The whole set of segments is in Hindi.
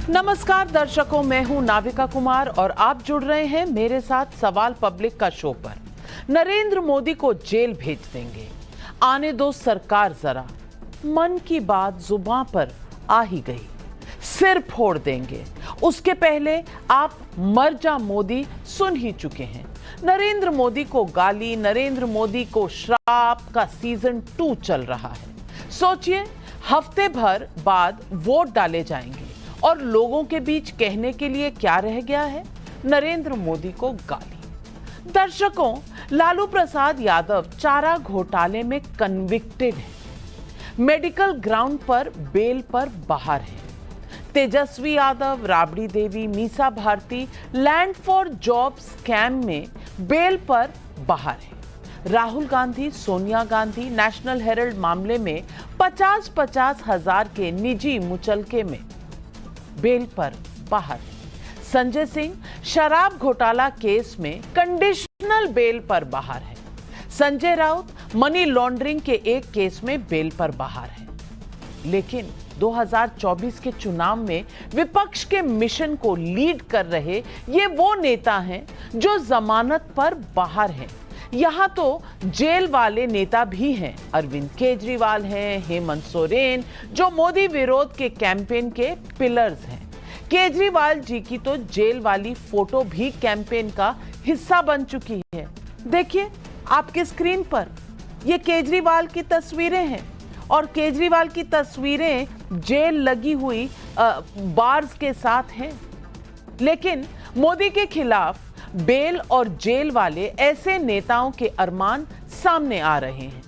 नमस्कार दर्शकों, मैं हूं नाविका कुमार और आप जुड़ रहे हैं मेरे साथ सवाल पब्लिक का शो पर। नरेंद्र मोदी को जेल भेज देंगे, आने दो सरकार जरा, मन की बात जुबान पर आ ही गई, सिर फोड़ देंगे, उसके पहले आप मर जा मोदी सुन ही चुके हैं। नरेंद्र मोदी को गाली, नरेंद्र मोदी को श्राप का सीजन 2 चल रहा है। सोचिए, हफ्ते भर बाद वोट डाले जाएंगे और लोगों के बीच कहने के लिए क्या रह गया है? नरेंद्र मोदी को गाली। दर्शकों, लालू प्रसाद यादव चारा घोटाले में कन्विक्टेड है, मेडिकल ग्राउंड पर बेल पर बाहर है। Tejashwi Yadav, Rabri Devi, Misa Bharti land for job scam में बेल पर बाहर है। राहुल गांधी, सोनिया गांधी नेशनल हेराल्ड मामले में 50-50 हजार के निजी मुचलके में बेल पर बाहर। संजय सिंह शराब घोटाला केस में कंडीशनल बेल पर बाहर है। संजय राउत मनी लॉन्ड्रिंग के एक केस में बेल पर बाहर है। लेकिन 2024 के चुनाव में विपक्ष के मिशन को लीड कर रहे ये वो नेता हैं जो जमानत पर बाहर हैं। यहां तो जेल वाले नेता भी हैं। अरविंद केजरीवाल हैं, हेमंत सोरेन जो मोदी विरोध के कैंपेन के पिलर्स हैं। केजरीवाल जी की तो जेल वाली फोटो भी कैंपेन का हिस्सा बन चुकी है। देखिए आपके स्क्रीन पर ये केजरीवाल की तस्वीरें हैं और केजरीवाल की तस्वीरें जेल लगी हुई बार्स के साथ हैं। लेकिन मोदी के खिलाफ बेल और जेल वाले ऐसे नेताओं के अरमान सामने आ रहे हैं।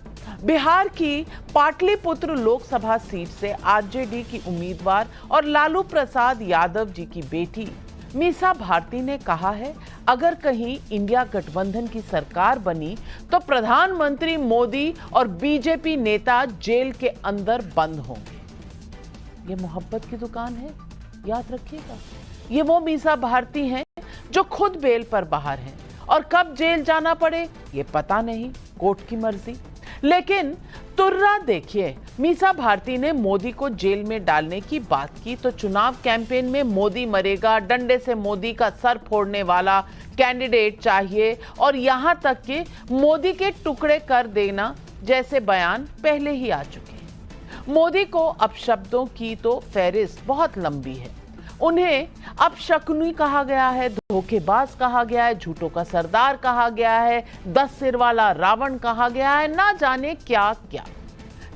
बिहार की पाटलिपुत्र लोकसभा सीट से आरजेडी की उम्मीदवार और लालू प्रसाद यादव जी की बेटी मीसा भारती ने कहा है, अगर कहीं इंडिया गठबंधन की सरकार बनी तो प्रधानमंत्री मोदी और बीजेपी नेता जेल के अंदर बंद होंगे। ये मोहब्बत की दुकान है, याद रखिएगा। ये वो मीसा भारती हैं जो खुद बेल पर बाहर हैं और कब जेल जाना पड़े ये पता नहीं, कोर्ट की मर्जी। लेकिन तुर्रा देखिए, मीसा भारती ने मोदी को जेल में डालने की बात की तो चुनाव कैंपेन में मोदी मरेगा, डंडे से मोदी का सर फोड़ने वाला कैंडिडेट चाहिए और यहां तक कि मोदी के टुकड़े कर देना जैसे बयान पहले ही आ चुके हैं। मोदी को अपशब्दों की तो फहरिस्त बहुत लंबी है। उन्हें अपशकुनी कहा गया है, धोखेबाज कहा गया है, झूठों का सरदार कहा गया है, 10 सिर वाला रावण कहा गया है, ना जाने क्या क्या।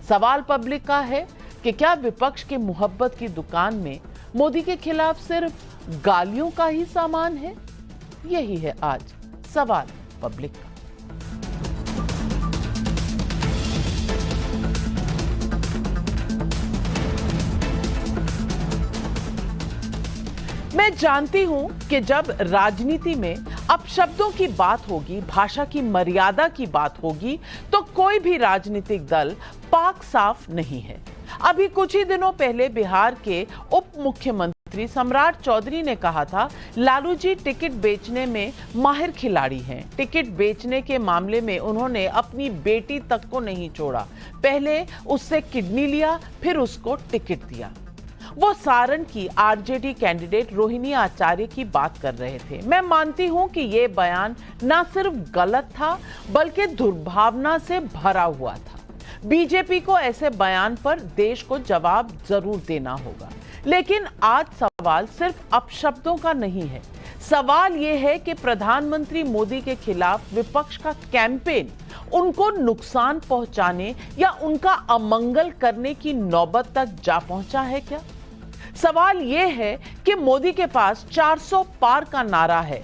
सवाल पब्लिक का है कि क्या विपक्ष के मोहब्बत की दुकान में मोदी के खिलाफ सिर्फ गालियों का ही सामान है? यही है आज सवाल पब्लिक का। मैं जानती हूं कि जब राजनीति में अपशब्दों की बात होगी, भाषा की मर्यादा की बात होगी तो कोई भी राजनीतिक दल पाक साफ नहीं है। अभी कुछ ही दिनों पहले बिहार के उप मुख्यमंत्री सम्राट चौधरी ने कहा था, लालू जी टिकट बेचने में माहिर खिलाड़ी हैं। टिकट बेचने के मामले में उन्होंने अपनी बेटी तक को नहीं छोड़ा, पहले उससे किडनी लिया, फिर उसको टिकट दिया। वो सारण की आरजेडी कैंडिडेट रोहिणी आचार्य की बात कर रहे थे। मैं मानती हूं कि ये बयान ना सिर्फ गलत था बल्कि दुर्भावना से भरा हुआ था। बीजेपी को ऐसे बयान पर देश को जवाब जरूर देना होगा। लेकिन आज सवाल सिर्फ अपशब्दों का नहीं है। सवाल यह है कि प्रधानमंत्री मोदी के खिलाफ विपक्ष का कैंपेन उनको नुकसान पहुंचाने या उनका अमंगल करने की नौबत तक जा पहुंचा है क्या? सवाल यह है कि मोदी के पास 400 पार का नारा है।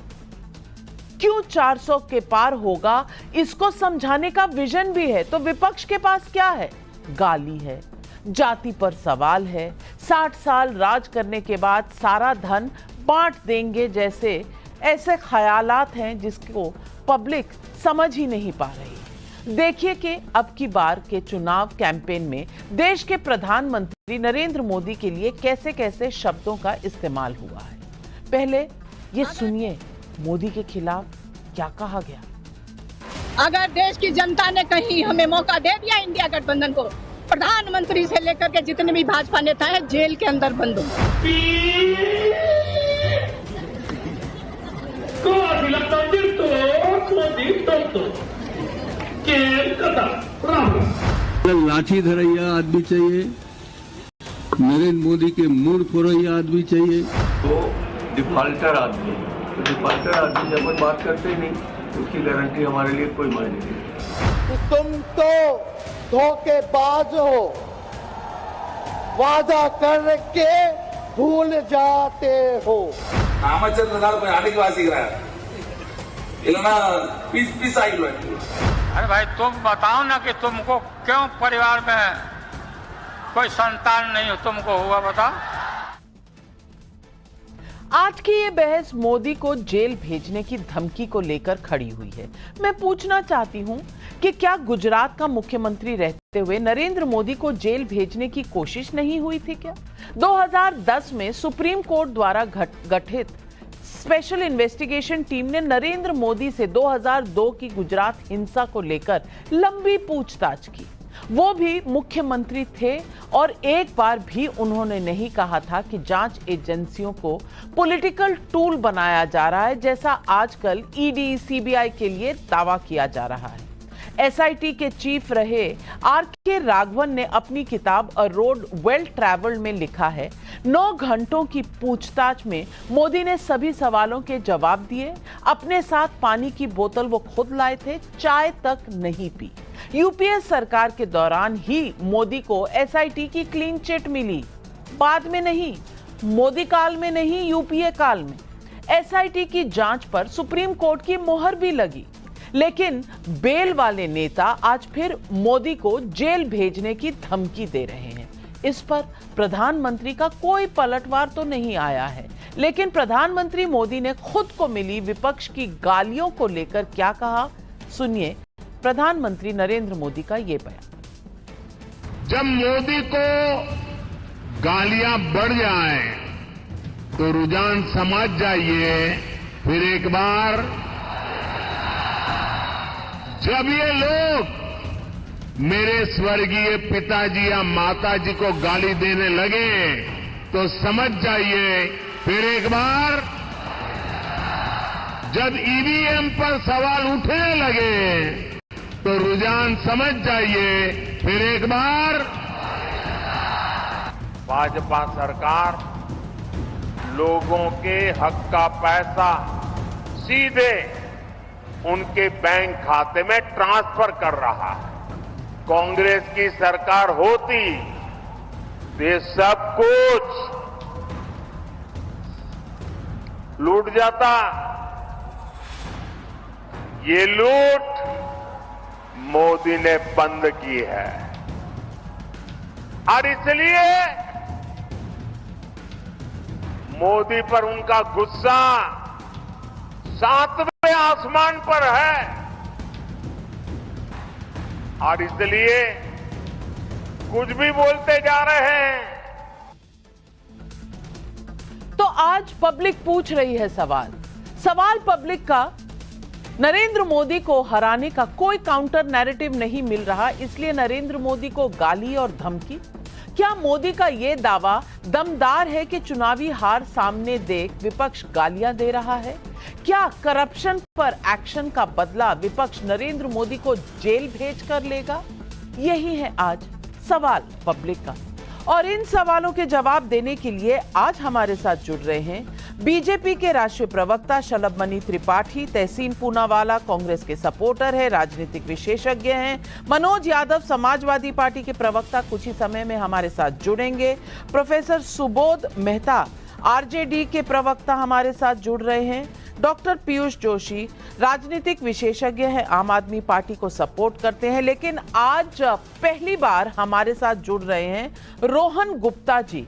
क्यों 400 के पार होगा, इसको समझाने का विजन भी है। तो विपक्ष के पास क्या है? गाली है, जाति पर सवाल है, 60 साल राज करने के बाद सारा धन बांट देंगे जैसे ऐसे ख्यालात हैं जिसको पब्लिक समझ ही नहीं पा रही। देखिए कि अब की बार के चुनाव कैंपेन में देश के प्रधानमंत्री नरेंद्र मोदी के लिए कैसे कैसे शब्दों का इस्तेमाल हुआ है। पहले ये सुनिए मोदी के खिलाफ क्या कहा गया। अगर देश की जनता ने कहीं हमें मौका दे दिया इंडिया गठबंधन को प्रधानमंत्री से लेकर के जितने भी भाजपा नेता हैं जेल के अंदर बंद हो। लाठी धरैया आदमी चाहिए, नरेंद्र मोदी के मूड फोरैया आदमी चाहिए। तो डिफॉल्टर आदमी जब हम बात करते ही नहीं, उसकी गारंटी हमारे लिए कोई मायने नहीं। तुम तो धोखेबाज हो, वादा करके भूल जाते हो। அமைச்சர் அன்னைக்கு வாசிக்கிறார் இல்லைன்னா பீஸ் ஆகிடுவாங்க। अरे भाई तुम बताओ ना कि तुमको क्यों परिवार में कोई संतान नहीं हो, तुमको हुआ बताओ। आज की ये बहस मोदी को जेल भेजने की धमकी को लेकर खड़ी हुई है। मैं पूछना चाहती हूं कि क्या गुजरात का मुख्यमंत्री रहते हुए नरेंद्र मोदी को जेल भेजने की कोशिश नहीं हुई थी क्या? 2010 में सुप्रीम कोर्ट द्वारा गठित स्पेशल इन्वेस्टिगेशन टीम ने नरेंद्र मोदी से 2002 की गुजरात हिंसा को लेकर लंबी पूछताछ की। वो भी मुख्यमंत्री थे और एक बार भी उन्होंने नहीं कहा था कि जांच एजेंसियों को पॉलिटिकल टूल बनाया जा रहा है, जैसा आजकल ईडी सीबीआई के लिए दावा किया जा रहा है। एसआईटी के चीफ रहे आर.के. राघवन ने अपनी किताब अ रोड वेल ट्रैवल्ड में लिखा है, 9 घंटों की पूछताछ में मोदी ने सभी सवालों के जवाब दिए। अपने साथ पानी की बोतल वो खुद लाए थे, चाय तक नहीं पी। यूपीए सरकार के दौरान ही मोदी को एसआईटी की क्लीन चिट मिली, बाद में नहीं, मोदी काल में नहीं, यूपीए काल में एसआईटी की जांच पर सुप्रीम कोर्ट की मोहर भी लगी। लेकिन बेल वाले नेता आज फिर मोदी को जेल भेजने की धमकी दे रहे हैं। इस पर प्रधानमंत्री का कोई पलटवार तो नहीं आया है, लेकिन प्रधानमंत्री मोदी ने खुद को मिली विपक्ष की गालियों को लेकर क्या कहा, सुनिए प्रधानमंत्री नरेंद्र मोदी का ये बयान। जब मोदी को गालियां बढ़ जाए तो रुझान समझ जाइए, फिर एक बार जब ये लोग मेरे स्वर्गीय पिताजी या माताजी को गाली देने लगे तो समझ जाइए, फिर एक बार जब ईवीएम पर सवाल उठने लगे तो रुझान समझ जाइए, फिर एक बार भाजपा सरकार लोगों के हक का पैसा सीधे उनके बैंक खाते में ट्रांसफर कर रहा है। कांग्रेस की सरकार होती तो ये सब कुछ लूट जाता। ये लूट मोदी ने बंद की है और इसलिए मोदी पर उनका गुस्सा 7वें आसमान पर है और इसलिए कुछ भी बोलते जा रहे हैं। तो आज पब्लिक पूछ रही है सवाल पब्लिक का, नरेंद्र मोदी को हराने का कोई काउंटर नैरेटिव नहीं मिल रहा, इसलिए नरेंद्र मोदी को गाली और धमकी। क्या मोदी का यह दावा दमदार है कि चुनावी हार सामने देख विपक्ष गालियां दे रहा है? क्या करप्शन पर एक्शन का बदला विपक्ष नरेंद्र मोदी को जेल भेज कर लेगा? यही है आज सवाल पब्लिक का, और इन सवालों के जवाब देने के लिए आज हमारे साथ जुड़ रहे हैं बीजेपी के राष्ट्रीय प्रवक्ता शलभमणि त्रिपाठी, तहसीन पूनावाला कांग्रेस के सपोर्टर है, राजनीतिक विशेषज्ञ हैं, मनोज यादव समाजवादी पार्टी के प्रवक्ता कुछ ही समय में हमारे साथ जुड़ेंगे, प्रोफेसर सुबोध मेहता आरजेडी के प्रवक्ता हमारे साथ जुड़ रहे हैं, डॉक्टर पीयूष जोशी राजनीतिक विशेषज्ञ हैं, आम आदमी पार्टी को सपोर्ट करते हैं, लेकिन आज पहली बार हमारे साथ जुड़ रहे हैं रोहन गुप्ता जी,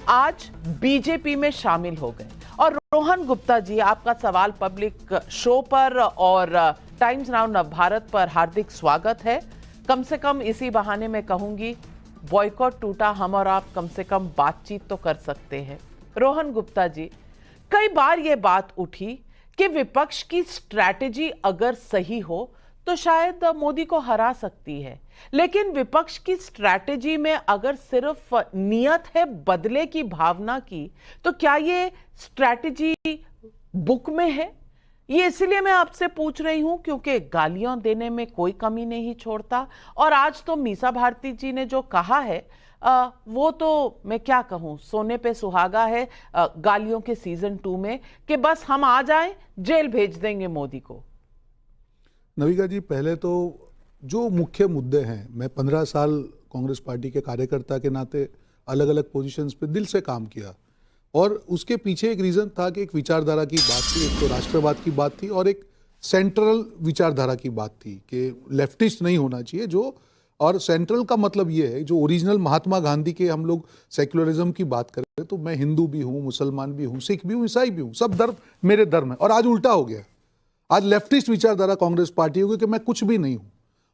आज बीजेपी में शामिल हो गए। और रोहन गुप्ता जी, आपका सवाल पब्लिक शो पर और टाइम्स नाउ नवभारत पर हार्दिक स्वागत है। कम से कम इसी बहाने में कहूंगी बॉयकॉट टूटा, हम और आप कम से कम बातचीत तो कर सकते हैं। रोहन गुप्ता जी, कई बार यह बात उठी कि विपक्ष की स्ट्रैटेजी अगर सही हो तो शायद मोदी को हरा सकती है। लेकिन विपक्ष की स्ट्रैटेजी में अगर सिर्फ नियत है बदले की भावना की, तो क्या ये स्ट्रैटेजी बुक में है? ये इसलिए मैं आपसे पूछ रही हूं क्योंकि गालियां देने में कोई कमी नहीं छोड़ता। और आज तो मीसा भारती जी ने जो कहा है वो तो मैं क्या कहूं, सोने पे सुहागा है गालियों के सीजन 2 में, कि बस हम आ जाएं जेल भेज देंगे मोदी को। नविका जी, पहले तो जो मुख्य मुद्दे हैं, मैं 15 साल कांग्रेस पार्टी के कार्यकर्ता के नाते अलग अलग पोजीशंस पे दिल से काम किया, और उसके पीछे एक रीजन था कि एक विचारधारा की बात थी, एक तो राष्ट्रवाद की बात थी और एक सेंट्रल विचारधारा की बात थी कि लेफ्टिस्ट नहीं होना चाहिए जो, और सेंट्रल का मतलब ये है जो ओरिजिनल महात्मा गांधी के हम लोग सेक्युलरिज्म की बात करें तो मैं हिंदू भी हूँ, मुसलमान भी हूँ, सिख भी हूँ, ईसाई भी हूँ, सब धर्म मेरे धर्म है। और आज उल्टा हो गया, आज लेफ्टिस्ट विचारधारा कांग्रेस पार्टी होगी कि मैं कुछ भी नहीं हूँ।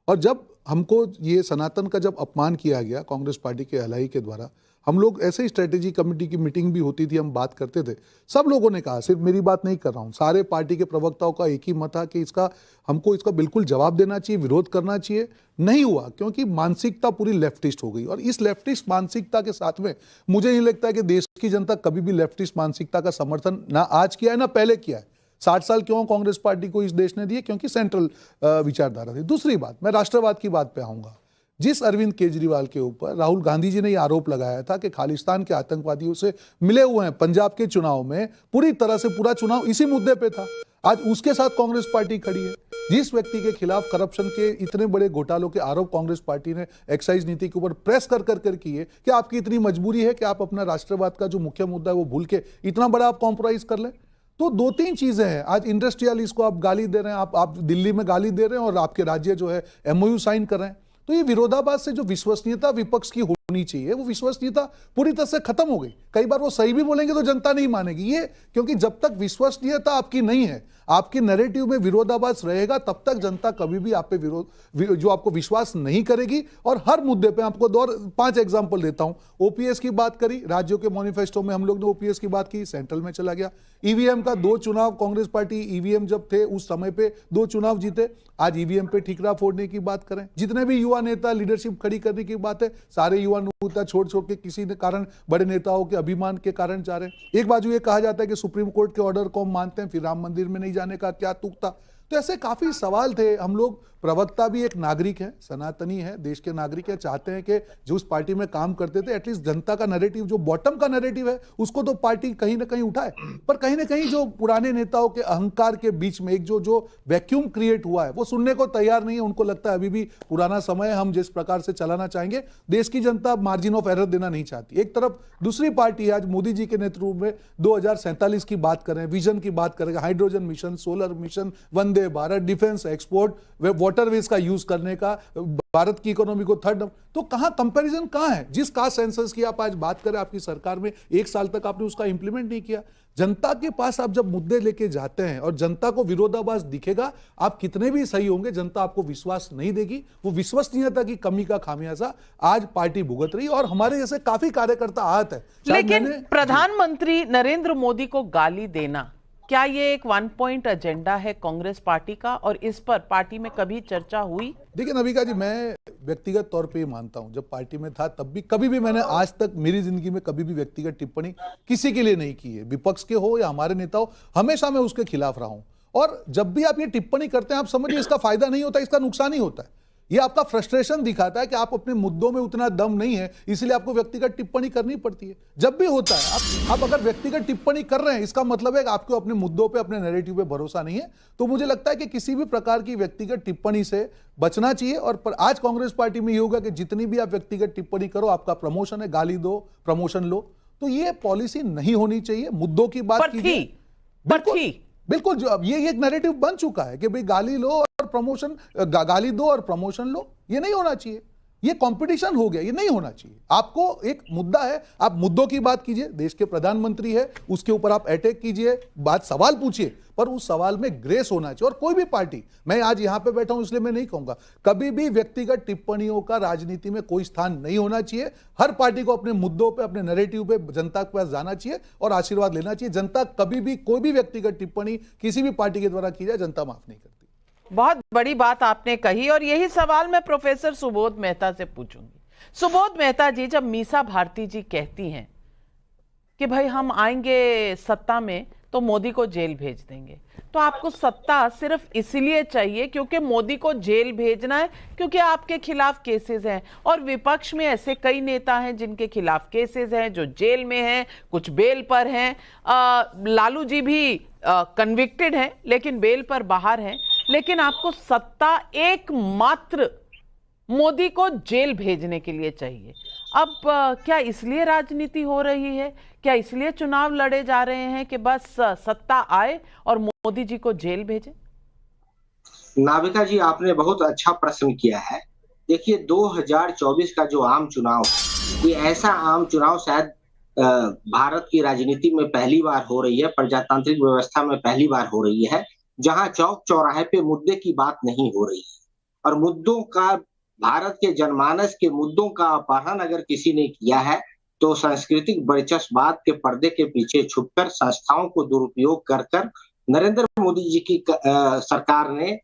और जब हमको ये सनातन का जब अपमान किया गया कांग्रेस पार्टी के हलाई के द्वारा, हम लोग ऐसे ही स्ट्रेटेजी कमेटी की मीटिंग भी होती थी, हम बात करते थे, सब लोगों ने कहा, सिर्फ मेरी बात नहीं कर रहा हूँ, सारे पार्टी के प्रवक्ताओं का एक ही मत था कि हमको इसका बिल्कुल जवाब देना चाहिए, विरोध करना चाहिए। नहीं हुआ क्योंकि मानसिकता पूरी लेफ्टिस्ट हो गई, और इस लेफ्टिस्ट मानसिकता के साथ में मुझे नहीं लगता है कि देश की जनता कभी भी लेफ्टिस्ट मानसिकता का समर्थन ना आज किया है ना पहले किया है। 60 साल क्यों कांग्रेस पार्टी को इस देश ने दिए? क्योंकि सेंट्रल विचारधारा थी। दूसरी बात, मैं राष्ट्रवाद की बात पे आऊंगा। जिस अरविंद केजरीवाल के ऊपर राहुल गांधी जी ने यह आरोप लगाया था कि खालिस्तान के आतंकवादियों से मिले हुए हैं, पंजाब के चुनाव में पूरी तरह से पूरा चुनाव इसी मुद्दे पे था, आज उसके साथ कांग्रेस पार्टी खड़ी है। जिस व्यक्ति के खिलाफ करप्शन के इतने बड़े घोटालों के आरोप कांग्रेस पार्टी ने एक्साइज नीति के ऊपर प्रेस कर किए कि आपकी इतनी मजबूरी है कि आप अपना राष्ट्रवाद का जो मुख्य मुद्दा है वो भूल के इतना बड़ा आप कॉम्प्रोमाइज कर लें। तो 2-3 चीजें हैं, आज इंडस्ट्रियलिस्ट को आप गाली दे रहे हैं, आप दिल्ली में गाली दे रहे हैं और आपके राज्य जो है MOU साइन कर रहे हैं। तो ये विरोधाभास से जो विश्वसनीयता विपक्ष की होनी चाहिए, वो विश्वसनीयता पूरी तरह से खत्म हो गई। कई बार वो सही भी बोलेंगे तो जनता नहीं मानेगी, ये क्योंकि जब तक विश्वसनीयता आपकी नहीं है, आपके नैरेटिव में विरोधाभास रहेगा, तब तक जनता कभी भी आप पे जो आपको विश्वास नहीं करेगी। और हर मुद्दे पे आपको 5 एग्जांपल देता हूं। OPS की बात करी, राज्यों के मैनिफेस्टो में हम लोग ने OPS की बात की, सेंट्रल में चला गया। EVM का 2 चुनाव, कांग्रेस पार्टी EVM जब थे उस समय पे 2 चुनाव जीते, आज EVM पे ठीकरा फोड़ने की बात करें। जितने भी युवा नेता लीडरशिप खड़ी करने की बात है, सारे युवा नेता छोड़ के किसी ने कारण बड़े नेताओं के अभिमान के कारण जा रहे हैं। एक बाजू ये कहा जाता है कि सुप्रीम कोर्ट के ऑर्डर को हम मानते हैं, फिर राम मंदिर में नहीं जाने का क्या तुक था। तो ऐसे काफी सवाल थे। हम लोग, प्रवक्ता भी एक नागरिक है, सनातनी है, देश के नागरिक है, चाहते हैं कि जो उस पार्टी में काम करते थे एटलीस्ट जनता का नैरेटिव, जो बॉटम का नैरेटिव है, उसको तो पार्टी कहीं ना कहीं उठाए। पर कहीं ना कहीं जो पुराने नेताओं के अहंकार के बीच में एक जो वैक्यूम क्रिएट हुआ है, वो सुनने को तैयार नहीं है। उनको लगता है अभी भी पुराना समय है, हम जिस प्रकार से चलाना चाहेंगे, देश की जनता मार्जिन ऑफ एरर देना नहीं चाहती। एक तरफ दूसरी पार्टी है, आज मोदी जी के नेतृत्व में 2047 की बात करें, विजन की बात करें, hydrogen mission, solar mission, Vande Bharat, defence export, waterways का यूज करने का, भारत की इकोनॉमी को थर्ड। तो कहां कंपैरिजन कहां है? जिस कास्ट सेंसस की आप आज बात करें, आपकी सरकार में 1 साल तक आपने उसका इंप्लीमेंट नहीं किया। जनता के पास आप जब मुद्दे लेके जाते हैं और जनता को विरोधाभास दिखेगा, आप कितने भी सही होंगे, जनता आपको विश्वास नहीं देगी। वो विश्वसनीयता की कमी का खामियाजा आज पार्टी भुगत रही है, और हमारे जैसे काफी कार्यकर्ता आहत है। लेकिन प्रधानमंत्री नरेंद्र मोदी को गाली देना, क्या ये एक 1 पॉइंट एजेंडा है कांग्रेस पार्टी का, और इस पर पार्टी में कभी चर्चा हुई? देखिए नविका जी, मैं व्यक्तिगत तौर पे मानता हूं, जब पार्टी में था तब भी कभी भी मैंने आज तक मेरी जिंदगी में कभी भी व्यक्तिगत टिप्पणी किसी के लिए नहीं की है, विपक्ष के हो या हमारे नेता हो, हमेशा मैं उसके खिलाफ रहा हूं। और जब भी आप ये टिप्पणी करते हैं, आप समझिए इसका फायदा नहीं होता, इसका नुकसान ही होता है। ये आपका फ्रस्ट्रेशन दिखाता है कि आप अपने मुद्दों में उतना दम नहीं है, इसलिए आपको व्यक्तिगत टिप्पणी करनी पड़ती है। जब भी होता है, आप अगर व्यक्तिगत टिप्पणी कर रहे हैं, इसका मतलब है कि आपको अपने मुद्दों पे, अपने नैरेटिव पे भरोसा नहीं है। तो मुझे लगता है कि किसी भी प्रकार की व्यक्तिगत टिप्पणी से बचना चाहिए। और पर आज कांग्रेस पार्टी में ये होगा कि जितनी भी आप व्यक्तिगत टिप्पणी करो, आपका प्रमोशन है, गाली दो, प्रमोशन लो। तो ये पॉलिसी नहीं होनी चाहिए। मुद्दों की बात कीजिए। बिल्कुल, जो अब ये एक नैरेटिव बन चुका है कि भाई गाली लो और प्रमोशन, गाली दो और प्रमोशन लो, ये नहीं होना चाहिए। ये कंपटीशन हो गया, ये नहीं होना चाहिए। आपको एक मुद्दा है, आप मुद्दों की बात कीजिए, देश के प्रधानमंत्री है, उसके ऊपर आप अटैक कीजिए, बात सवाल पूछिए, पर उस सवाल में ग्रेस होना चाहिए। और कोई भी पार्टी, मैं आज यहां पे बैठा हूं इसलिए मैं नहीं कहूंगा, कभी भी व्यक्तिगत टिप्पणियों का राजनीति में कोई स्थान नहीं होना चाहिए। हर पार्टी को अपने मुद्दों पे, अपने नैरेटिव पे जनता के पास जाना चाहिए और आशीर्वाद लेना चाहिए। जनता कभी भी कोई भी व्यक्तिगत टिप्पणी किसी भी पार्टी के द्वारा की जाए, जनता माफ नहीं करती। बहुत बड़ी बात आपने कही और यही सवाल मैं प्रोफेसर सुबोध मेहता से पूछूंगी। सुबोध मेहता जी, जब मीसा भारती जी कहती हैं कि भाई हम आएंगे सत्ता में तो मोदी को जेल भेज देंगे, तो आपको सत्ता सिर्फ इसलिए चाहिए क्योंकि मोदी को जेल भेजना है, क्योंकि आपके खिलाफ केसेस हैं? और विपक्ष में ऐसे कई नेता हैं जिनके खिलाफ केसेस हैं, जो जेल में हैं, कुछ बेल पर हैं। लालू जी भी कन्विक्टेड हैं लेकिन बेल पर बाहर हैं। लेकिन आपको सत्ता एकमात्र मोदी को जेल भेजने के लिए चाहिए। अब क्या इसलिए राजनीति हो रही है? क्या इसलिए चुनाव लड़े जा रहे हैं कि बस सत्ता आए और मोदी जी को जेल भेजे? नाविका जी, आपने बहुत अच्छा प्रश्न किया है। देखिए, 2024 का जो आम चुनाव, ये ऐसा आम चुनाव शायद भारत की राजनीति में पहली बार हो रही है, प्रजातांत्रिक व्यवस्था में पहली बार हो रही है, जहां चौक चौराहे पे मुद्दे की बात नहीं हो रही है। और मुद्दों का, भारत के जनमानस के मुद्दों का अपहरण अगर किसी ने किया है तो सांस्कृतिक वर्चस्ववाद के पर्दे के पीछे छुपकर, संस्थाओं को दुरुपयोग कर नरेंद्र मोदी जी की सरकार ने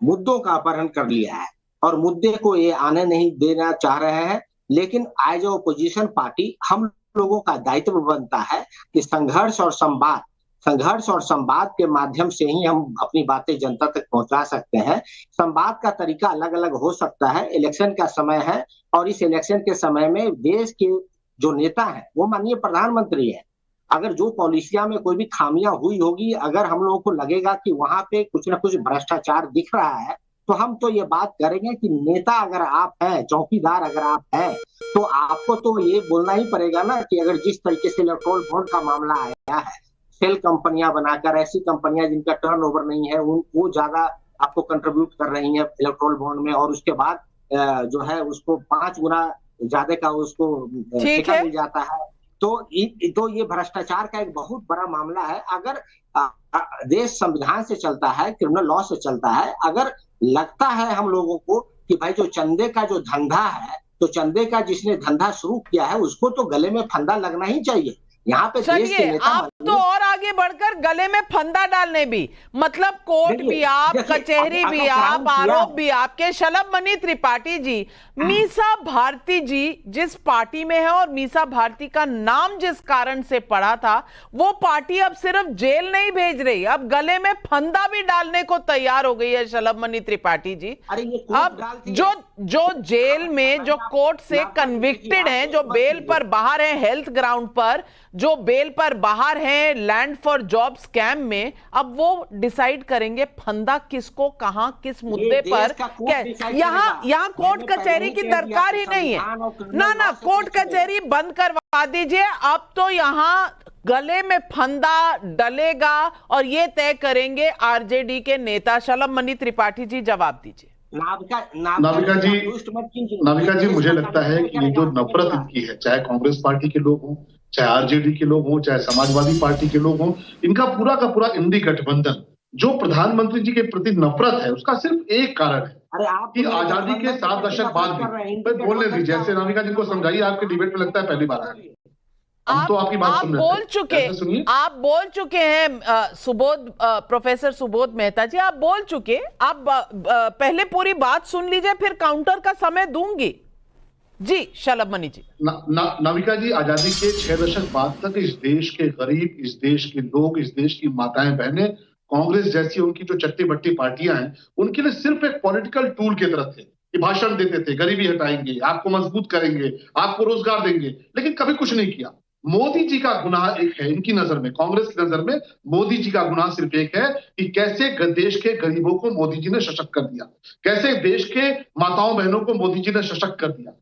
मुद्दों का अपहरण कर लिया है और मुद्दे को ये आने नहीं देना चाह रहे हैं। लेकिन एज ए ओपोजिशन पार्टी हम लोगों का दायित्व बनता है कि संघर्ष और संवाद के माध्यम से ही हम अपनी बातें जनता तक पहुंचा सकते हैं। संवाद का तरीका अलग अलग हो सकता है। इलेक्शन का समय है और इस इलेक्शन के समय में देश के जो नेता हैं वो माननीय प्रधानमंत्री हैं। अगर जो पॉलिसियां में कोई भी खामियां हुई होगी, अगर हम लोगों को लगेगा कि वहां पे कुछ ना कुछ भ्रष्टाचार दिख रहा है, तो हम तो ये बात करेंगे कि नेता अगर आप हैं, चौकीदार अगर आप हैं, तो आपको तो ये बोलना ही पड़ेगा ना कि अगर जिस तरीके से इलेक्ट्रोल बॉन्ड का मामला आया है, सेल कंपनियां बनाकर, ऐसी कंपनियां जिनका टर्नओवर नहीं है, वो ज्यादा आपको कंट्रीब्यूट कर रही हैं इलेक्ट्रोल बॉन्ड में, और उसके बाद जो है उसको 5 गुना ज्यादा का उसको ठेका मिल जाता है। तो ये भ्रष्टाचार का एक बहुत बड़ा मामला है। अगर देश संविधान से चलता है, क्रिमिनल लॉ से चलता है, अगर लगता है हम लोगों को कि भाई जो चंदे का जो धंधा है, तो चंदे का जिसने धंधा शुरू किया है उसको तो गले में फंदा लगना ही चाहिए। यहाँ पे देश के नेता, आप तो और आगे बढ़कर गले में फंदा डालने भी, मतलब कोर्ट भी आप, कचहरी भी आप, आरोप भी आपके। शलभमणि त्रिपाठी जी, मीसा भारती जी जिस पार्टी में है और मीसा भारती का नाम जिस कारण से पड़ा था, वो पार्टी अब सिर्फ जेल नहीं भेज रही, अब गले में फंदा भी डालने को तैयार हो गई है शलभमणि त्रिपाठी जी। अब जो जेल में, जो कोर्ट से कन्विक्टेड हैं, जो बेल पर बाहर हैं, हेल्थ ग्राउंड पर जो बेल पर बाहर हैं, लैंड फॉर जॉब स्कैम में, अब वो डिसाइड करेंगे फंदा किसको, कहां, किस मुद्दे पर। यहाँ कोर्ट कचहरी की दरकार ही नहीं है ना, कोर्ट कचहरी बंद करवा दीजिए। अब तो यहाँ गले में फंदा डलेगा और ये तय करेंगे आरजेडी के नेता। शलभमणि त्रिपाठी जी, जवाब दीजिए। नाविका जी, मुझे लगता है कि ये जो नफरत इनकी है, चाहे कांग्रेस पार्टी के लोग हों, चाहे आरजेडी के लोग हों, चाहे समाजवादी पार्टी के लोग हों, इनका पूरा का पूरा इंडी गठबंधन जो प्रधानमंत्री जी के प्रति नफरत है, उसका सिर्फ एक कारण है कि आजादी के 7 दशक बाद भी, बोलने दीजिए, जैसे नाविका जी को समझाइए, आपके डिबेट में लगता है पहली बार आए। आप बोल चुके हैं सुबोध, प्रोफेसर सुबोध मेहता जी, आप बोल चुके। आप पहले पूरी बात सुन लीजिए, फिर काउंटर का समय दूंगी। जी शलभमणि जी। नाविका जी, आजादी के 6 दशक बाद तक इस देश के गरीब, इस देश के लोग, इस देश की माताएं बहनें कांग्रेस जैसी उनकी जो चट्टी बट्टी पार्टियां हैं, उनके लिए सिर्फ एक पॉलिटिकल टूल की तरह थे कि भाषण देते थे, गरीबी हटाएंगे, आपको मजबूत करेंगे, आपको रोजगार देंगे, लेकिन कभी कुछ नहीं किया। मोदी जी का गुनाह एक है इनकी नजर में, कांग्रेस की नजर में मोदी जी का गुनाह सिर्फ एक है कि कैसे देश के गरीबों को मोदी जी ने सशक्त कर दिया, कैसे देश के माताओं बहनों को मोदी जी ने सशक्त कर दिया,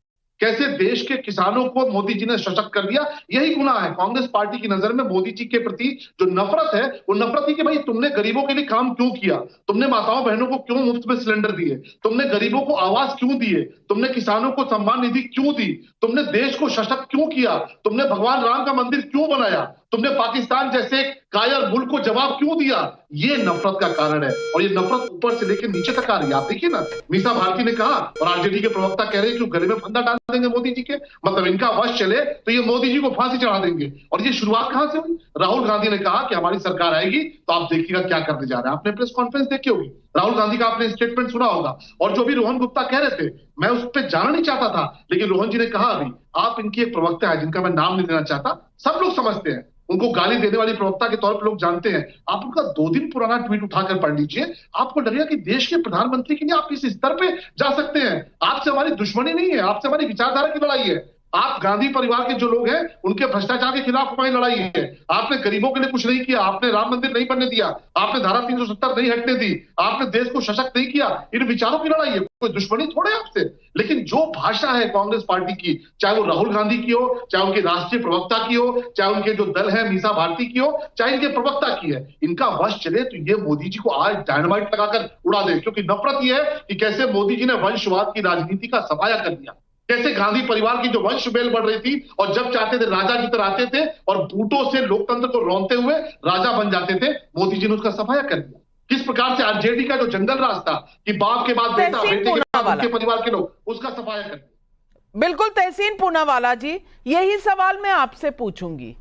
कैसे देश के किसानों को मोदी जी ने सशक्त कर दिया। यही गुनाह है कांग्रेस पार्टी की नजर में मोदी जी के प्रति जो नफरत है, वो नफरत ही कि भाई तुमने गरीबों के लिए काम क्यों किया, तुमने माताओं बहनों को क्यों मुफ्त में सिलेंडर दिए, तुमने गरीबों को आवास क्यों दिए, तुमने किसानों को सम्मान निधि क्यों दी, तुमने देश को सशक्त क्यों किया, तुमने भगवान राम का मंदिर क्यों बनाया, तुमने पाकिस्तान जैसे कायर मुल्क को जवाब क्यों दिया। ये नफरत का कारण है और ये नफरत ऊपर से लेकर नीचे तक आ रही है। आप देखिए ना, मीसा भारती ने कहा और आरजेडी के प्रवक्ता कह रहे हैं कि गले में फंदा डाल देंगे मोदी जी के, मतलब इनका वश चले तो ये मोदी जी को फांसी चढ़ा देंगे। और ये शुरुआत कहां से हुई? राहुल गांधी ने कहा कि हमारी सरकार आएगी तो आप देखिएगा क्या करने जा रहे हैं। आपने प्रेस कॉन्फ्रेंस देखी होगी, राहुल गांधी का आपने स्टेटमेंट सुना होगा। और जो भी रोहन गुप्ता कह रहे थे, मैं उस पर जाना नहीं चाहता था, लेकिन रोहन जी ने कहा अभी, आप इनकी एक प्रवक्ता है जिनका मैं नाम नहीं लेना चाहता, सब लोग समझते हैं, उनको गाली देने वाली प्रवक्ता के तौर पर लोग जानते हैं। आप उनका 2 दिन पुराना ट्वीट उठाकर पढ़ लीजिए, आपको लगेगा कि देश के प्रधानमंत्री के लिए आप इस स्तर पे जा सकते हैं। आपसे हमारी दुश्मनी नहीं है, आपसे हमारी विचारधारा की लड़ाई है। आप गांधी परिवार के जो लोग हैं उनके भ्रष्टाचार के खिलाफ हमारी लड़ाई है। आपने गरीबों के लिए कुछ नहीं किया, आपने राम मंदिर नहीं बनने दिया, आपने धारा 370 नहीं हटने दी, आपने देश को सशक्त नहीं किया। इन विचारों की लड़ाई है, कोई दुश्मनी थोड़े आपसे। लेकिन जो भाषा है कांग्रेस पार्टी की, चाहे वो राहुल गांधी की हो, चाहे उनके राष्ट्रीय प्रवक्ता की हो, चाहे उनके जो दल है मीसा भारती की हो, चाहे इनके प्रवक्ता की है, इनका वश चले तो ये मोदी जी को आज डायनामाइट लगाकर उड़ा दे। क्योंकि नफरत यह है कि कैसे मोदी जी ने वंशवाद की राजनीति का सफाया कर दिया, कैसे गांधी परिवार की जो वंश बेल बढ़ रही थी और जब चाहते थे राजा की तरह आते थे और बूटों से लोकतंत्र को रौंदते हुए राजा बन जाते थे, मोदी जी ने उसका सफाया कर दिया। किस प्रकार से आरजेडी का जो जंगल राज था कि बाप के बाद बेटा, बेटे के बाद उनके परिवार के लोग, उसका सफाया कर दिया। बिल्कुल तहसीन पूनावाला जी, यही सवाल मैं आपसे पूछूंगी,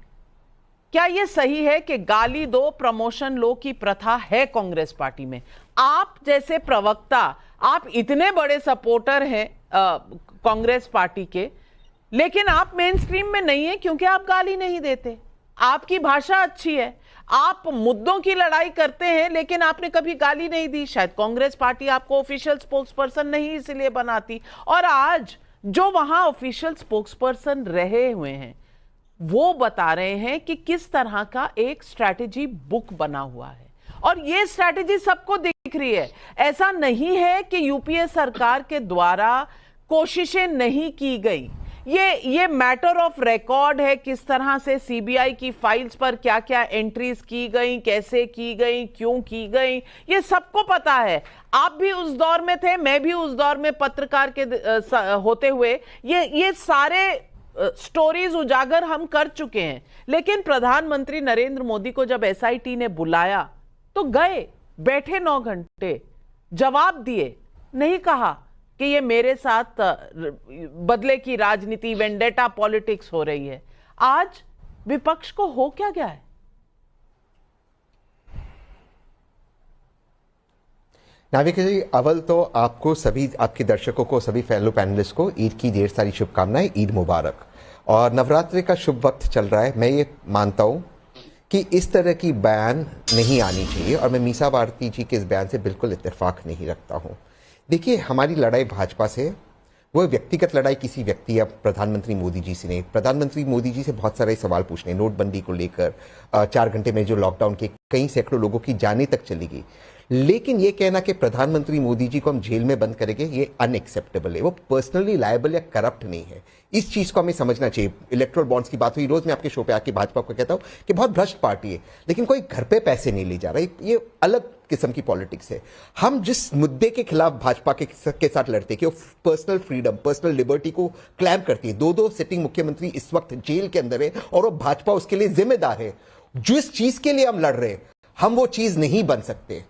क्या यह सही है कि गाली दो प्रमोशन लो की प्रथा है कांग्रेस पार्टी में? आप जैसे प्रवक्ता, आप इतने बड़े सपोर्टर हैं कांग्रेस पार्टी के, लेकिन आप मेन स्ट्रीम में नहीं है क्योंकि आप गाली नहीं देते, आपकी भाषा अच्छी है, आप मुद्दों की लड़ाई करते हैं, लेकिन आपने कभी गाली नहीं दी। शायद कांग्रेस पार्टी आपको ऑफिशियल स्पोक्सपर्सन नहीं इसलिए बनाती। और आज जो वहां ऑफिशियल स्पोक्सपर्सन रहे हुए हैं वो बता रहे हैं कि किस तरह का एक स्ट्रैटेजी बुक बना हुआ है और ये स्ट्रैटेजी सबको दिख रही है। ऐसा नहीं है कि यूपीए सरकार के द्वारा कोशिशें नहीं की गई, ये मैटर ऑफ रिकॉर्ड है, किस तरह से सीबीआई की फाइल्स पर क्या क्या एंट्रीज की गई, कैसे की गई, क्यों की गई, ये सबको पता है। आप भी उस दौर में थे, मैं भी उस दौर में पत्रकार के होते हुए ये सारे स्टोरीज उजागर हम कर चुके हैं। लेकिन प्रधानमंत्री नरेंद्र मोदी को जब एसआईटी ने बुलाया तो गए, बैठे 9 घंटे, जवाब दिए, नहीं कहा कि ये मेरे साथ बदले की राजनीति, वेंडेटा पॉलिटिक्स हो रही है। आज विपक्ष को हो क्या गया है? नाविका जी, अव्वल तो आपको सभी, आपके दर्शकों को, सभी फेलो पैनलिस्ट को ईद की ढेर सारी शुभकामनाएं, ईद मुबारक। और नवरात्रि का शुभ वक्त चल रहा है। मैं ये मानता हूं कि इस तरह की बयान नहीं आनी चाहिए और मैं मीसा भारती जी के इस बयान से बिल्कुल इत्तेफाक नहीं रखता हूं। देखिए, हमारी लड़ाई भाजपा से, वो व्यक्तिगत लड़ाई किसी व्यक्ति या प्रधानमंत्री मोदी जी से नहीं। प्रधानमंत्री मोदी जी से बहुत सारे सवाल पूछने, नोटबंदी को लेकर 4 घंटे में जो लॉकडाउन के कई सैकड़ों लोगों की जानें तक चली गई, लेकिन ये कहना कि प्रधानमंत्री मोदी जी को हम जेल में बंद करेंगे, ये अनएक्सेप्टेबल है। वो पर्सनली लायबल या करप्ट नहीं है, इस चीज को हमें समझना चाहिए। इलेक्टोरल बॉन्ड्स की बात हुई, रोज मैं आपके शो पे आके भाजपा को कहता हूं कि बहुत भ्रष्ट पार्टी है, लेकिन कोई घर पे पैसे नहीं ले जा रहा, ये अलग किस्म की पॉलिटिक्स है। हम जिस मुद्दे के खिलाफ भाजपा के साथ लड़ते हैं कि वो पर्सनल फ्रीडम, पर्सनल लिबर्टी को क्लैम करती है, 2 सिटिंग मुख्यमंत्री इस वक्त जेल के अंदर है और वो भाजपा उसके लिए जिम्मेदार है। जिस चीज के लिए हम लड़ रहे हैं, हम वो चीज नहीं बन सकते।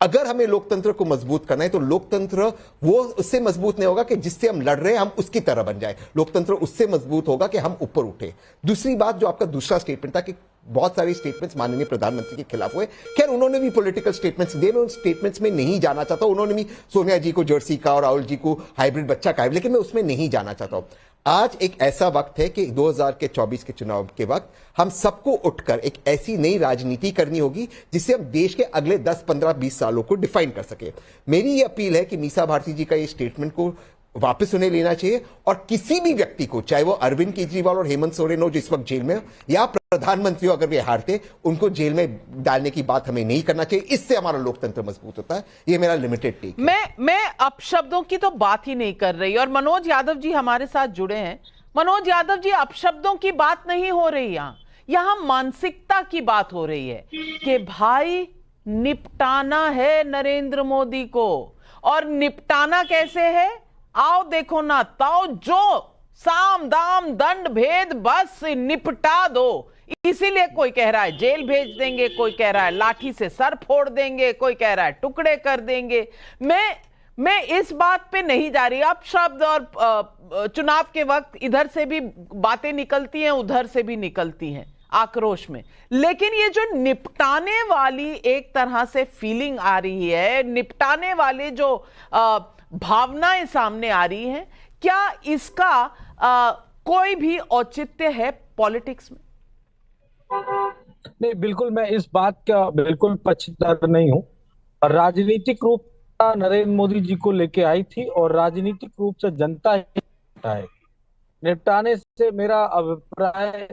अगर हमें लोकतंत्र को मजबूत करना है तो लोकतंत्र वो उससे मजबूत नहीं होगा कि जिससे हम लड़ रहे हैं हम उसकी तरह बन जाए। लोकतंत्र उससे मजबूत होगा कि हम ऊपर उठे। दूसरी बात, जो आपका दूसरा स्टेटमेंट था कि बहुत सारे स्टेटमेंट्स माननीय प्रधानमंत्री के खिलाफ हुए, खैर उन्होंने भी पॉलिटिकल स्टेटमेंट्स दिए, मैं उन स्टेटमेंट्स में नहीं जाना चाहता। उन्होंने भी सोनिया जी को जर्सी का और राहुल जी को हाइब्रिड बच्चा का, लेकिन मैं उसमें नहीं जाना चाहता हूं। आज एक ऐसा वक्त है कि 2024 के चुनाव के वक्त हम सबको उठकर एक ऐसी नई राजनीति करनी होगी जिससे हम देश के अगले 10, 15, 20 सालों को डिफाइन कर सके। मेरी यह अपील है कि मीसा भारती जी का ये स्टेटमेंट को वापस उन्हें लेना चाहिए और किसी भी व्यक्ति को, चाहे वो अरविंद केजरीवाल और हेमंत सोरेन हो जिस वक्त जेल में हो, या प्रधानमंत्री हो अगर वे हारते, उनको जेल में डालने की बात हमें नहीं करना चाहिए। इससे हमारा लोकतंत्र मजबूत होता है। ये मेरा लिमिटेड टेक है। मैं अपशब्दों की तो बात ही नहीं कर रही। और मनोज यादव जी हमारे साथ जुड़े हैं। मनोज यादव जी, अपशब्दों की बात नहीं हो रही, यहां मानसिकता की बात हो रही है कि भाई निपटाना है नरेंद्र मोदी को। और निपटाना कैसे है? आओ देखो ना ताओ, जो साम दाम दंड भेद बस निपटा दो। इसीलिए कोई कह रहा है जेल भेज देंगे, कोई कह रहा है लाठी से सर फोड़ देंगे, कोई कह रहा है टुकड़े कर देंगे। मैं इस बात पे नहीं जा रही। अब शब्द और चुनाव के वक्त इधर से भी बातें निकलती हैं, उधर से भी निकलती हैं। आक्रोश में, लेकिन ये जो निपटाने वाली एक तरह से फीलिंग आ रही है, निपटाने वाले जो भावनाएं सामने आ रही हैं, क्या इसका कोई भी औचित्य है पॉलिटिक्स में? नहीं, बिल्कुल मैं इस बात का बिल्कुल पक्षधर नहीं हूं। राजनीतिक रूप नरेंद्र मोदी जी को लेके आई थी और राजनीतिक रूप से जनता है। निपटाने से मेरा अभिप्राय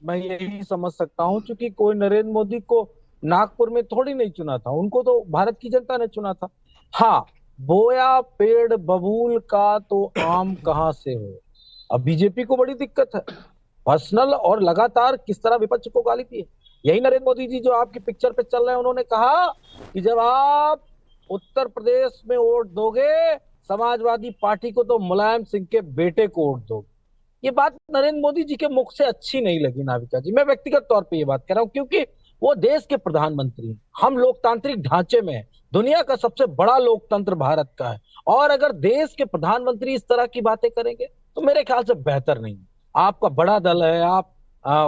मैं यही समझ सकता हूं, क्योंकि कोई नरेंद्र मोदी को नागपुर में थोड़ी नहीं चुना था, उनको तो भारत की जनता ने चुना था। हाँ, बोया पेड़ बबूल का तो आम कहां से हो। अब बीजेपी को बड़ी दिक्कत है, पर्सनल और लगातार किस तरह विपक्ष को गाली दी है। यही नरेंद्र मोदी जी जो आपकी पिक्चर पे चल रहे हैं, उन्होंने कहा कि जब आप उत्तर प्रदेश में वोट दोगे समाजवादी पार्टी को तो मुलायम सिंह के बेटे को वोट दोगे। ये बात नरेंद्र मोदी जी के मुख से अच्छी नहीं लगी नाविका जी। मैं व्यक्तिगत तौर पे ये बात कह रहा हूं, क्योंकि वो देश के प्रधानमंत्री हैं, हम लोकतांत्रिक ढांचे में हैं, दुनिया का सबसे बड़ा लोकतंत्र भारत का है, और अगर देश के प्रधानमंत्री इस तरह की बातें करेंगे तो मेरे ख्याल से बेहतर नहीं। आपका बड़ा दल है, आप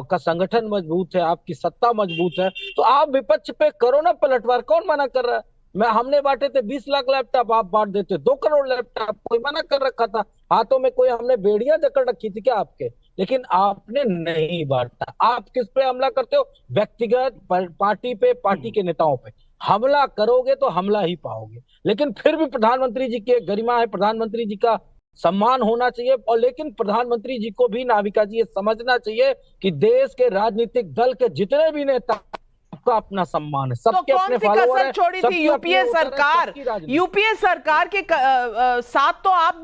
का संगठन मजबूत है, आपकी सत्ता मजबूत है, तो आप विपक्ष पे करो ना पलटवार। कौन मना कर रहा है? हमने बांटे थे 20 लाख लैपटॉप, आप बांट देते 2 करोड़ लैपटॉप, कोई मना कर रखा था? हाथों में कोई हमने बेड़ियां जकड़ रखी थी क्या आपके? लेकिन आपने नहीं बांटा। आप किस पे हमला करते हो? व्यक्तिगत पार्टी पे, पार्टी के नेताओं पे हमला करोगे तो हमला ही पाओगे। लेकिन फिर भी प्रधानमंत्री जी की गरिमा है, प्रधानमंत्री जी का सम्मान होना चाहिए। और लेकिन प्रधानमंत्री जी को भी नाविका जी ये समझना चाहिए कि देश के राजनीतिक दल के जितने भी नेता का अपना सम्मान है, सबके अपने फॉलोअर हैं। छोड़ी थी यूपीए सरकार, यूपीए सरकार के साथ तो आप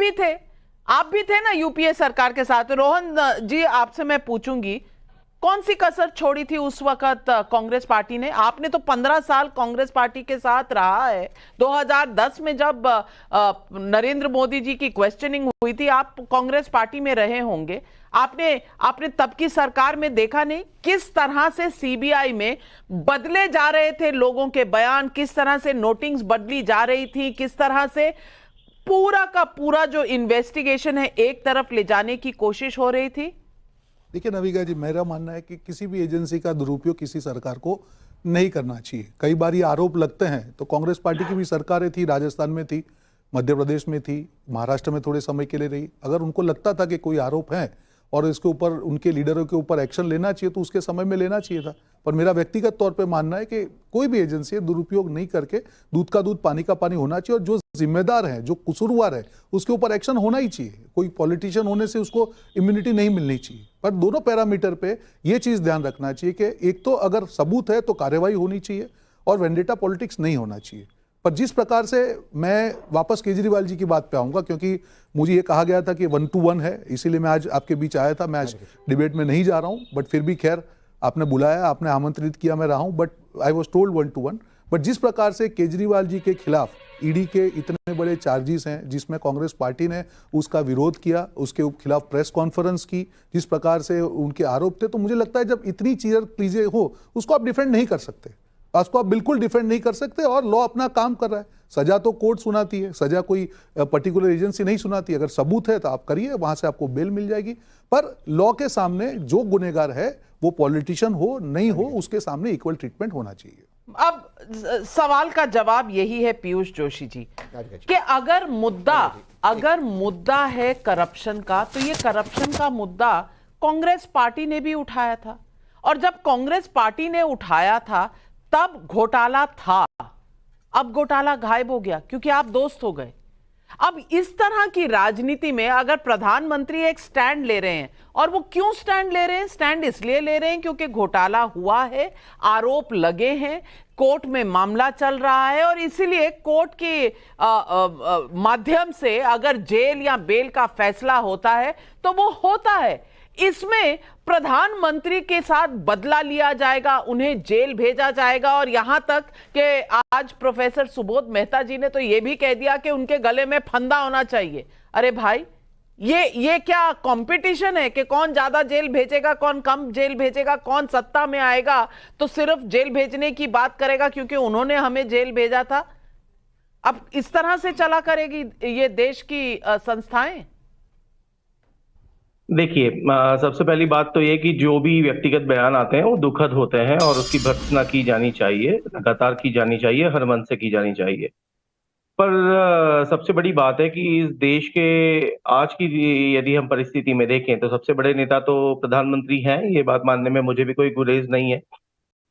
भी थे ना यूपीए सरकार के साथ। रोहन जी, आपसे मैं पूछूंगी, कौन सी कसर छोड़ी थी उस वक्त कांग्रेस पार्टी ने? आपने तो 15 साल कांग्रेस पार्टी के साथ रहा है। 2010 में जब नरेंद्र मोदी जी की क्वेश्चनिंग हुई थी, आप कांग्रेस पार्टी में रहे होंगे। आपने तब की सरकार में देखा नहीं किस तरह से सीबीआई में बदले जा रहे थे लोगों के बयान, किस तरह से नोटिंग्स बदली जा रही थी, किस तरह से पूरा का पूरा जो इन्वेस्टिगेशन है एक तरफ ले जाने की कोशिश हो रही थी। देखिए नविका जी, मेरा मानना है कि किसी भी एजेंसी का दुरुपयोग किसी सरकार को नहीं करना चाहिए। कई बार ये आरोप लगते हैं, तो कांग्रेस पार्टी की भी सरकारें थी, राजस्थान में थी, मध्य प्रदेश में थी, महाराष्ट्र में थोड़े समय के लिए रही। अगर उनको लगता था कि कोई आरोप है और इसके ऊपर उनके लीडरों के ऊपर एक्शन लेना चाहिए तो उसके समय में लेना चाहिए था। पर मेरा व्यक्तिगत तौर पे मानना है कि कोई भी एजेंसी दुरुपयोग नहीं करके दूध का दूध पानी का पानी होना चाहिए, और जो जिम्मेदार है, जो कसूरवार है, उसके ऊपर एक्शन होना ही चाहिए। कोई पॉलिटिशियन होने से उसको इम्यूनिटी नहीं मिलनी चाहिए। पर दोनों पैरामीटर पे ये चीज ध्यान रखना चाहिए कि एक तो अगर सबूत है तो कार्रवाई होनी चाहिए और वेंडेटा पॉलिटिक्स नहीं होना चाहिए। पर जिस प्रकार से, मैं वापस केजरीवाल जी की बात पे आऊंगा, क्योंकि मुझे ये कहा गया था कि 1 to 1 है, इसीलिए मैं आज आपके बीच आया था। मैं आज डिबेट में नहीं जा रहा हूं, बट फिर भी खैर आपने बुलाया, आपने आमंत्रित किया, मैं रहा हूं, but I was told 1 to 1। But जिस प्रकार से केजरीवाल जी के खिलाफ ईडी के इतने बड़े चार्जेस हैं, जिसमें कांग्रेस पार्टी ने उसका विरोध किया, उसके खिलाफ प्रेस कॉन्फ्रेंस की, जिस प्रकार से उनके आरोप थे, तो मुझे लगता है जब इतनी चीजें हो उसको आप डिफेंड नहीं कर सकते, उसको आप बिल्कुल डिफेंड नहीं कर सकते। और लॉ अपना काम कर रहा है, सजा तो कोर्ट सुनाती है, सजा कोई पर्टिकुलर एजेंसी नहीं सुनाती। अगर सबूत है तो आप करिए, वहां से आपको बेल मिल जाएगी। पर लॉ के सामने जो गुनहगार है, वो पॉलिटिशियन हो नहीं हो, उसके सामने इक्वल ट्रीटमेंट होना चाहिए। अब सवाल का जवाब यही है पीयूष जोशी जी कि अगर मुद्दा है करप्शन का, तो ये करप्शन का मुद्दा कांग्रेस पार्टी ने भी उठाया था, और जब कांग्रेस पार्टी ने उठाया था तब घोटाला था। अब घोटाला गायब हो गया क्योंकि आप दोस्त हो गए। अब इस तरह की राजनीति में अगर प्रधानमंत्री एक स्टैंड ले रहे हैं, और वो क्यों स्टैंड ले रहे हैं? स्टैंड इसलिए ले रहे हैं क्योंकि घोटाला हुआ है, आरोप लगे हैं, कोर्ट में मामला चल रहा है, और इसीलिए कोर्ट के माध्यम से अगर जेल या बेल का फैसला होता है तो वो होता है। इसमें प्रधानमंत्री के साथ बदला लिया जाएगा, उन्हें जेल भेजा जाएगा, और यहां तक कि आज प्रोफेसर सुबोध मेहता जी ने तो यह भी कह दिया कि उनके गले में फंदा होना चाहिए। अरे भाई, ये क्या कंपटीशन है कि कौन ज्यादा जेल भेजेगा, कौन कम जेल भेजेगा, कौन सत्ता में आएगा तो सिर्फ जेल भेजने की बात करेगा क्योंकि उन्होंने हमें जेल भेजा था? अब इस तरह से चला करेगी ये देश की संस्थाएं? देखिए, सबसे पहली बात तो ये कि जो भी व्यक्तिगत बयान आते हैं वो दुखद होते हैं और उसकी भर्त्सना की जानी चाहिए, लगातार की जानी चाहिए, हर मन से की जानी चाहिए। पर सबसे बड़ी बात है कि इस देश के आज की यदि हम परिस्थिति में देखें तो सबसे बड़े नेता तो प्रधानमंत्री हैं, ये बात मानने में मुझे भी कोई गुरेज नहीं है।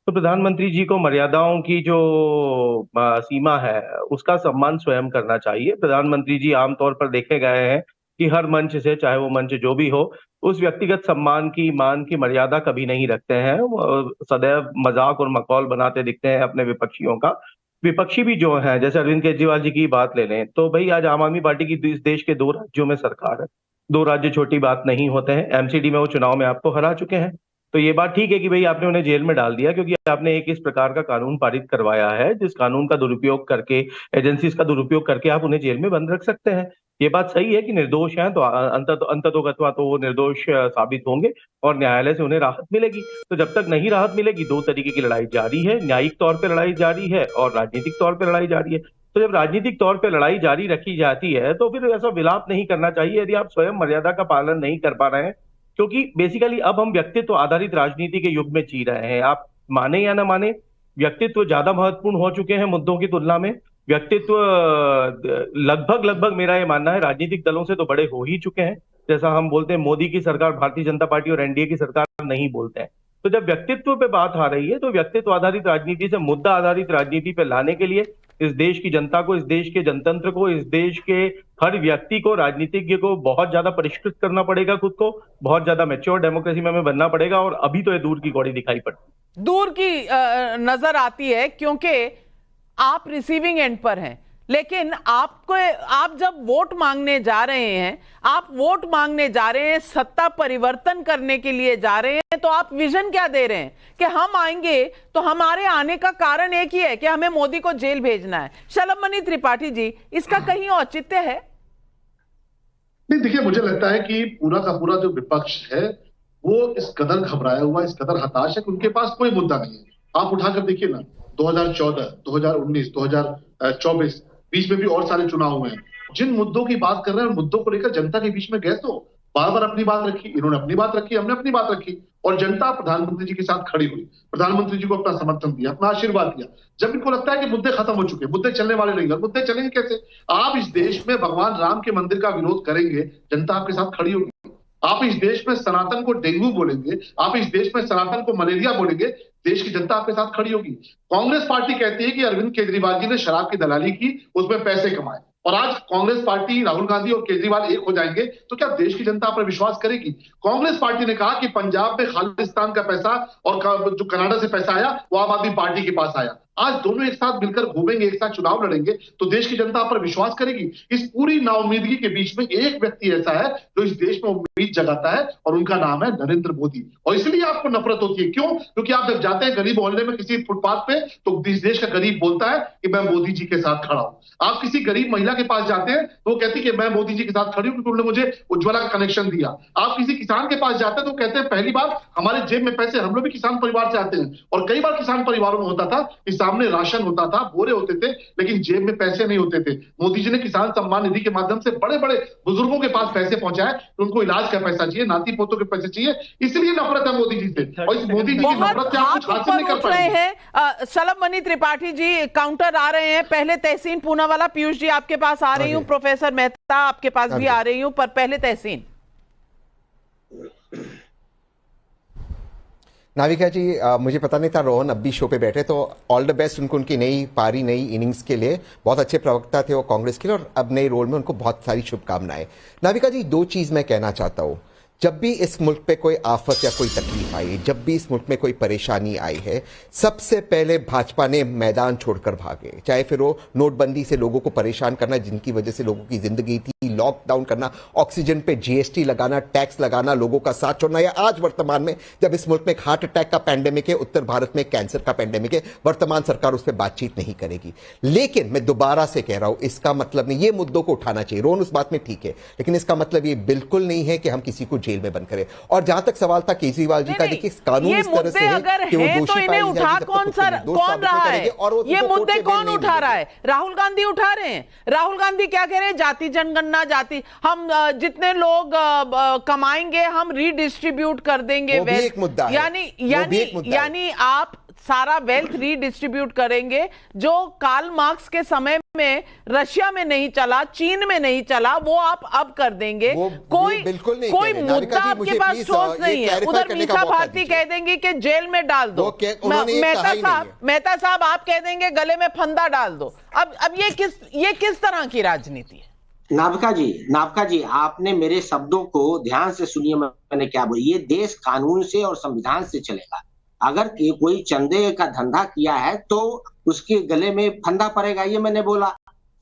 तो प्रधानमंत्री जी को मर्यादाओं की जो सीमा है उसका सम्मान स्वयं करना चाहिए। प्रधानमंत्री जी आमतौर पर देखे गए हैं कि हर मंच से, चाहे वो मंच जो भी हो, उस व्यक्तिगत सम्मान की, मान की मर्यादा कभी नहीं रखते हैं। वो सदैव मजाक और मखौल बनाते दिखते हैं अपने विपक्षियों का। विपक्षी भी जो है, जैसे अरविंद केजरीवाल जी की बात ले लें तो भाई आज आम आदमी पार्टी की इस देश के 2 राज्यों में सरकार है। 2 राज्य छोटी बात नहीं होते हैं। एमसीडी में वो चुनाव में आपको हरा चुके हैं। तो ये बात ठीक है कि भाई आपने उन्हें जेल में डाल दिया क्योंकि आपने एक इस प्रकार का कानून पारित करवाया है जिस कानून का दुरुपयोग करके, एजेंसीज का दुरुपयोग करके आप उन्हें जेल में बंद रख सकते हैं। ये बात सही है कि निर्दोष हैं तो अंततोगत्वा तो वो निर्दोष साबित होंगे और न्यायालय से उन्हें राहत मिलेगी। तो जब तक नहीं राहत मिलेगी, 2 तरीके की लड़ाई जारी है। न्यायिक तौर पे लड़ाई जारी है और राजनीतिक तौर पे लड़ाई जारी है। तो जब राजनीतिक तौर पे लड़ाई जारी रखी जाती है तो फिर ऐसा विलाप नहीं करना चाहिए यदि आप स्वयं मर्यादा का पालन नहीं कर पा रहे हैं, क्योंकि बेसिकली अब हम व्यक्तित्व आधारित राजनीति के युग में जी रहे हैं। आप माने या ना माने, व्यक्तित्व ज्यादा महत्वपूर्ण हो चुके हैं मुद्दों की तुलना में। व्यक्तित्व लगभग मेरा ये मानना है राजनीतिक दलों से तो बड़े हो ही चुके हैं। जैसा हम बोलते हैं मोदी की सरकार, भारतीय जनता पार्टी और एनडीए की सरकार नहीं बोलते हैं। तो जब व्यक्तित्व पे बात आ रही है तो व्यक्तित्व आधारित राजनीति से मुद्दा आधारित राजनीति पे लाने के लिए इस देश की जनता को, इस देश के जनतंत्र को, इस देश के हर व्यक्ति को, राजनीतिज्ञ को बहुत ज्यादा परिष्कृत करना पड़ेगा, खुद को बहुत ज्यादा मैच्योर डेमोक्रेसी में हमें बनना पड़ेगा। और अभी तो ये दूर की कौड़ी दिखाई पड़ती, दूर की नजर आती है क्योंकि आप रिसीविंग एंड पर हैं। लेकिन आप जब वोट मांगने जा रहे हैं, आप वोट मांगने जा रहे हैं, सत्ता परिवर्तन करने के लिए जा रहे हैं, तो आप विजन क्या दे रहे हैं कि हम आएंगे तो हमारे आने का कारण एक ही है कि हमें मोदी को जेल भेजना है। शलभमणि त्रिपाठी जी, इसका कहीं औचित्य है? नहीं, देखिए, मुझे लगता है कि पूरा का पूरा जो विपक्ष है वो इस कदर घबराया हुआ, इस कदर हताश है कि उनके पास कोई मुद्दा नहीं है। आप उठाकर देखिए ना, 2014, 2019, 2024 बीच में भी और सारे चुनाव हुए हैं। जिन मुद्दों की बात कर रहे हैं, मुद्दों को लेकर जनता के बीच में गए तो बार बार अपनी बात रखी, इन्होंने अपनी बात रखी, हमने अपनी बात रखी और जनता प्रधानमंत्री जी के साथ खड़ी हुई, प्रधानमंत्री जी को अपना समर्थन दिया, अपना आशीर्वाद दिया। जब इनको लगता है कि मुद्दे खत्म हो चुके, मुद्दे चलने वाले नहीं, और मुद्दे चलेंगे कैसे? आप इस देश में भगवान राम के मंदिर का विरोध करेंगे, जनता आपके साथ खड़ी होगी। आप इस देश में सनातन को डेंगू बोलेंगे, आप इस देश में सनातन को मलेरिया बोलेंगे, देश की जनता आपके साथ खड़ी होगी। कांग्रेस पार्टी कहती है कि अरविंद केजरीवाल जी ने शराब की दलाली की, उसमें पैसे कमाए, और आज कांग्रेस पार्टी, राहुल गांधी और केजरीवाल एक हो जाएंगे तो क्या देश की जनता पर विश्वास करेगी? कांग्रेस पार्टी ने कहा कि पंजाब में खालिस्तान का पैसा और जो कनाडा से पैसा आया वो आम आदमी पार्टी के पास आया। आज दोनों एक साथ मिलकर घूमेंगे, एक साथ चुनाव लड़ेंगे तो देश की जनता पर विश्वास करेगी। इस पूरी नाउम्मीदगी के बीच में एक व्यक्ति ऐसा है जो इस देश में उम्मीद जगाता है और उनका नाम है नरेंद्र मोदी। और इसलिए आपको नफरत होती है। क्यों? क्योंकि आप जब जाते हैं गरीब मोहल्ले में किसी फुटपाथ पे तो इस देश का गरीब बोलता है कि मैं मोदी जी के साथ खड़ा हूं। आप किसी गरीब महिला के पास जाते हैं तो वो कहती है कि मैं मोदी जी के साथ खड़ी हूं क्योंकि उन्होंने मुझे उज्ज्वला का कनेक्शन दिया। आप किसी किसान के पास जाते हैं तो कहते हैं पहली बार हमारे जेब में पैसे, हम लोग भी किसान परिवार से आते हैं। और कई बार किसान परिवारों में होता था कि सामने राशन होता था, बोरे होते थे, लेकिन जेब में पैसे नहीं होते थे। मोदी जी ने किसान सम्मान निधि के माध्यम से बड़े बड़े बुजुर्गों के पास पैसे पहुंचाए, तो उनको इलाज का पैसा चाहिए, नाती पोतों के पैसे चाहिए, इसलिए नफरत है मोदी जी से। और इस मोदी जी की नफरत से आप कुछ हासिल नहीं कर पाएंगे। शलभमणि त्रिपाठी जी, काउंटर आ रहे हैं। पहले तहसीन पूनावाला, पीयूष जी आपके पास आ रही हूँ, प्रोफेसर मेहता आपके पास भी आ रही हूँ, पर पहले तहसीन। नाविका जी, मुझे पता नहीं था रोहन अब भी शो पे बैठे, तो ऑल द बेस्ट उनको, उनकी नई पारी, नई इनिंग्स के लिए। बहुत अच्छे प्रवक्ता थे वो कांग्रेस के लिए और अब नए रोल में उनको बहुत सारी शुभकामनाएं। नाविका जी, 2 चीज मैं कहना चाहता हूं। जब भी इस मुल्क पे कोई आफत या कोई तकलीफ आई है, जब भी इस मुल्क में कोई परेशानी आई है, सबसे पहले भाजपा ने मैदान छोड़कर भागे। चाहे फिर वो नोटबंदी से लोगों को परेशान करना, जिनकी वजह से लोगों की जिंदगी थी, लॉकडाउन करना, ऑक्सीजन पे जीएसटी लगाना, टैक्स लगाना, लोगों का साथ छोड़ना, या आज वर्तमान में जब इस मुल्क में एक हार्ट अटैक का पैंडेमिक है, उत्तर भारत में कैंसर का पैंडेमिक है, वर्तमान सरकार उस पर बातचीत नहीं करेगी। लेकिन मैं दोबारा से कह रहा हूं, इसका मतलब नहीं, ये मुद्दों को उठाना चाहिए, रोन उस बात में ठीक है, लेकिन इसका मतलब ये बिल्कुल नहीं है कि हम किसी को जेल में बंद करें। और जहां तक सवाल था केजरीवाल जी का, देखिए कानून इस तरह से है कि वो दोषी तो इन्हें उठा कौन रहा है? ये मुद्दे कौन उठा रहा है? राहुल गांधी उठा रहे हैं। राहुल गांधी क्या कह रहे हैं? जाति जनगणना, जाति, हम जितने लोग कमाएंगे हम रीडिस्ट्रीब्यूट कर देंगे वेल्थ, यानी आप सारा वेल्थ रीडिस्ट्रीब्यूट करेंगे जो कार्ल मार्क्स के समय में रशिया में नहीं चला, चीन में नहीं चला, वो आप अब कर देंगे। कोई मुद्दा आपके पास ठोस नहीं है। उधर मीसा भारती कह देंगी कि जेल में डाल दो, मेहता साहब आप कह देंगे गले में फंदा डाल दो। अब ये किस तरह की राजनीति है? नाविका जी आपने मेरे शब्दों को ध्यान से सुनिए, मैंने क्या बोला। ये देश कानून से और संविधान से चलेगा। अगर कोई चंदे का धंधा किया है तो उसके गले में फंदा पड़ेगा, ये मैंने बोला।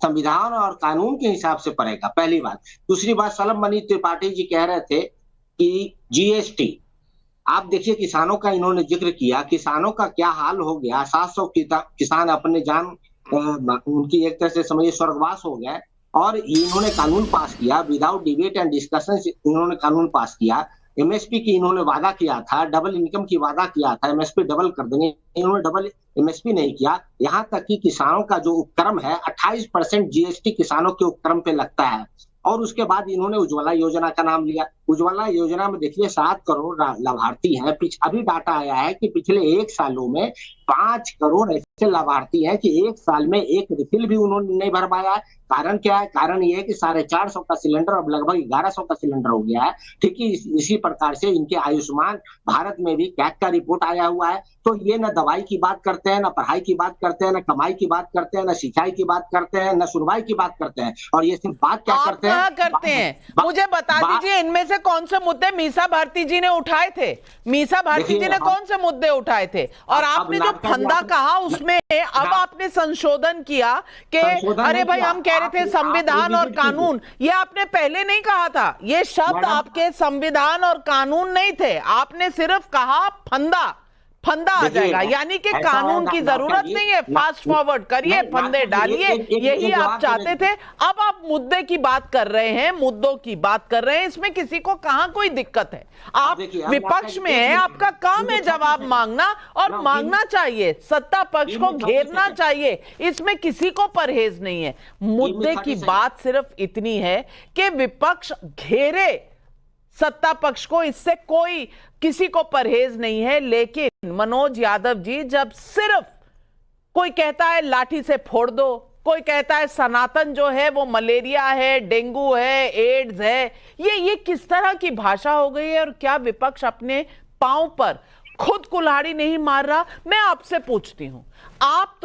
संविधान और कानून के हिसाब से पड़ेगा, पहली बात। दूसरी बात, शलभ मणि त्रिपाठी जी कह रहे थे कि जीएसटी, आप देखिए किसानों का इन्होंने जिक्र किया, किसानों का क्या हाल हो गया। 700 किसान अपने जान, उनकी एक तरह से समझिए स्वर्गवास हो गया। और इन्होंने कानून पास किया विदाउट डिबेट एंड डिस्कशन, इन्होंने कानून पास किया। एमएसपी की इन्होंने वादा किया था, डबल इनकम की वादा किया था, एमएसपी डबल कर देंगे, इन्होंने डबल एमएसपी नहीं किया। यहाँ तक कि किसानों का जो उपक्रम है 28% जीएसटी किसानों के उपक्रम पे लगता है। और उसके बाद इन्होंने उज्ज्वला योजना का नाम लिया। उज्ज्वला योजना में देखिए 7 करोड़ लाभार्थी हैं। अभी डाटा आया है कि पिछले 1 सालों में 5 करोड़ ऐसे लाभार्थी हैं कि 1 साल में एक रिफिल भी उन्होंने नहीं भर पाया है। कारण क्या है? कारण ये है कि 450 का सिलेंडर अब लगभग 1100 का सिलेंडर हो गया है। ठीक है, इसी प्रकार से इनके आयुष्मान भारत में भी कैग का रिपोर्ट आया हुआ है। तो ये न दवाई की बात करते हैं, न पढ़ाई की बात करते हैं, न कमाई की बात करते हैं, न सिंचाई की बात करते हैं, न सुनवाई की बात करते हैं। और ये सिर्फ बात क्या करते हैं? मुझे बता दीजिए इनमें से कौन से मुद्दे मीसा भारती जी ने उठाए थे? मीसा भारती जी ने कौन से मुद्दे उठाए थे? और आपने जो फंदा कहा उसमें अब आपने संशोधन किया कि अरे भाई हम कह रहे थे संविधान और कानून, ये आपने पहले नहीं कहा था। ये शब्द आपके संविधान और कानून नहीं थे, आपने सिर्फ कहा फंदा आ जाएगा, यानी कि कानून की जरूरत नहीं है। फास्ट फॉरवर्ड करिए, फंदे डालिए, यही आप चाहते थे। अब आप मुद्दे की बात कर रहे हैं, मुद्दों की बात कर रहे हैं, इसमें किसी को कहां कोई दिक्कत है। आप विपक्ष में है, आपका काम है जवाब मांगना, और मांगना चाहिए, सत्ता पक्ष को घेरना चाहिए, इसमें किसी को परहेज नहीं है। मुद्दे की बात सिर्फ इतनी है कि विपक्ष घेरे सत्ता पक्ष को, इससे कोई किसी को परहेज नहीं है। लेकिन मनोज यादव जी, जब सिर्फ कोई कहता है लाठी से फोड़ दो, कोई कहता है सनातन जो है वो मलेरिया है, डेंगू है, एड्स है, ये किस तरह की भाषा हो गई है? और क्या विपक्ष अपने पांव पर खुद कुल्हाड़ी नहीं मार रहा? मैं आपसे पूछती हूं, आप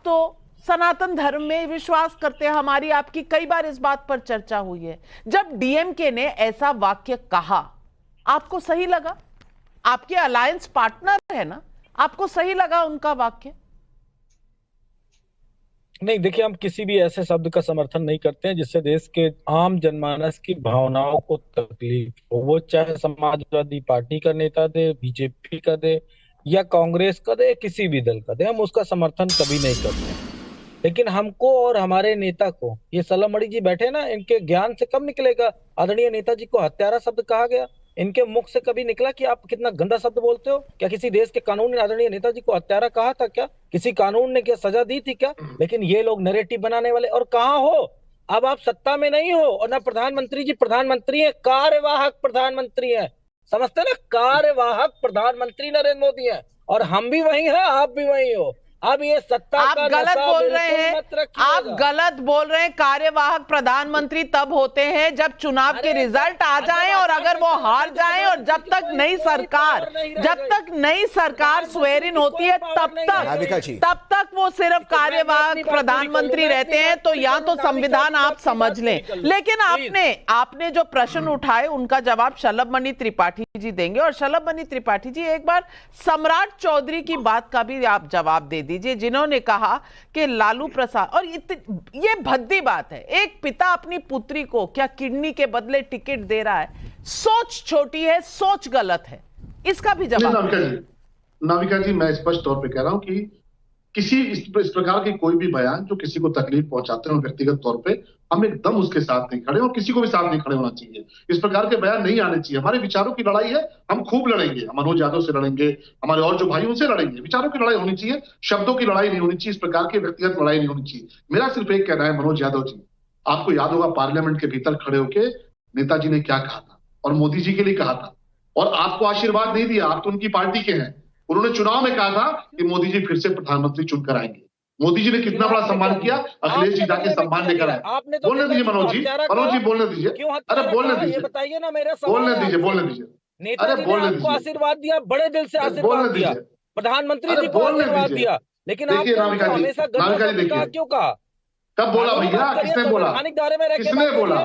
तो सनातन धर्म में विश्वास करते हैं, हमारी आपकी कई बार इस बात पर चर्चा हुई है। जब डीएमके ने ऐसा वाक्य कहा, आपको सही लगा? आपके अलायंस पार्टनर है ना, आपको सही लगा उनका वाक्य? नहीं, देखिए, हम किसी भी ऐसे शब्द का समर्थन नहीं करते हैं जिससे देश के आम जनमानस की भावनाओं को तकलीफ हो। वो चाहे समाजवादी पार्टी का नेता दे, बीजेपी का दे, या कांग्रेस का दे, किसी भी दल का दे, हम उसका समर्थन कभी नहीं करते। लेकिन हमको और हमारे नेता को, ये शलभ मणि जी बैठे ना, इनके ज्ञान से कब निकलेगा आदरणीय नेताजी को हत्यारा शब्द कहा गया? इनके मुख से कभी निकला कि आप कितना गंदा शब्द बोलते हो? क्या किसी देश के कानून ने आदरणीय नेताजी को हत्यारा कहा था क्या? किसी कानून ने क्या सजा दी थी क्या? लेकिन ये लोग नैरेटिव बनाने वाले। और कहाँ हो अब? आप सत्ता में नहीं हो, और ना प्रधानमंत्री जी प्रधानमंत्री है, कार्यवाहक प्रधानमंत्री है, समझते ना? कार्यवाहक प्रधानमंत्री नरेंद्र मोदी है, और हम भी वही हैं, आप भी वही हो। अब ये सत्ता आप गलत बोल रहे हैं, आप गलत बोल रहे हैं। कार्यवाहक प्रधानमंत्री तब होते हैं जब चुनाव के रिजल्ट आ जाएं, और अगर वो हार जाएं, और जब तक नई सरकार स्वेरिन होती है तब तक वो सिर्फ कार्यवाहक प्रधानमंत्री रहते हैं। तो या तो संविधान आप समझ लें। लेकिन आपने जो प्रश्न उठाए उनका जवाब शलभ मणि त्रिपाठी जी देंगे। और शलभ मणि त्रिपाठी जी, एक बार सम्राट चौधरी की बात का भी आप जवाब दे दीजिए, जिन्होंने कहा कि लालू प्रसाद, और ये भद्दी बात है, एक पिता अपनी पुत्री को क्या किडनी के बदले टिकट दे रहा है? सोच छोटी है, सोच गलत है, इसका भी जवाब। नाविका जी, मैं स्पष्ट तौर पे कह रहा हूं कि इस प्रकार की कोई भी बयान जो किसी को तकलीफ पहुंचाते हो व्यक्तिगत तौर पे, हम एकदम उसके साथ नहीं खड़े और किसी को भी साथ नहीं खड़े होना चाहिए। इस प्रकार के बयान नहीं आने चाहिए। हमारे विचारों की लड़ाई है, हम खूब लड़ेंगे, हम मनोज यादव से लड़ेंगे, हमारे और जो भाई उनसे लड़ेंगे। विचारों की लड़ाई होनी चाहिए, शब्दों की लड़ाई नहीं होनी चाहिए, इस प्रकार की व्यक्तिगत लड़ाई नहीं होनी चाहिए। मेरा सिर्फ एक कहना है, मनोज यादव जी, आपको याद होगा पार्लियामेंट के भीतर खड़े होके नेताजी ने क्या कहा था और मोदी जी के लिए कहा था, और आपको आशीर्वाद नहीं दिया, आप तो उनकी पार्टी के हैं। उन्होंने चुनाव में कहा था कि मोदी जी फिर से प्रधानमंत्री चुनकर आएंगे। मोदी जी ने कितना बड़ा सम्मान किया, अखिलेश जी जाके सम्मान लेकर आए। बोलने दीजिए मनोज जी बोलने दीजिए, अरे बोलने दीजिए, बताइए ना, मेरा बोलने दीजिए, नेताजी ने आपको आशीर्वाद दिया, बड़े दिल से आशीर्वाद दिया, प्रधानमंत्री जी को आशीर्वाद दिया, लेकिन आपने हमेशा क्यों कहा? कब बोला भैया? किसने बोला? किसने बोला?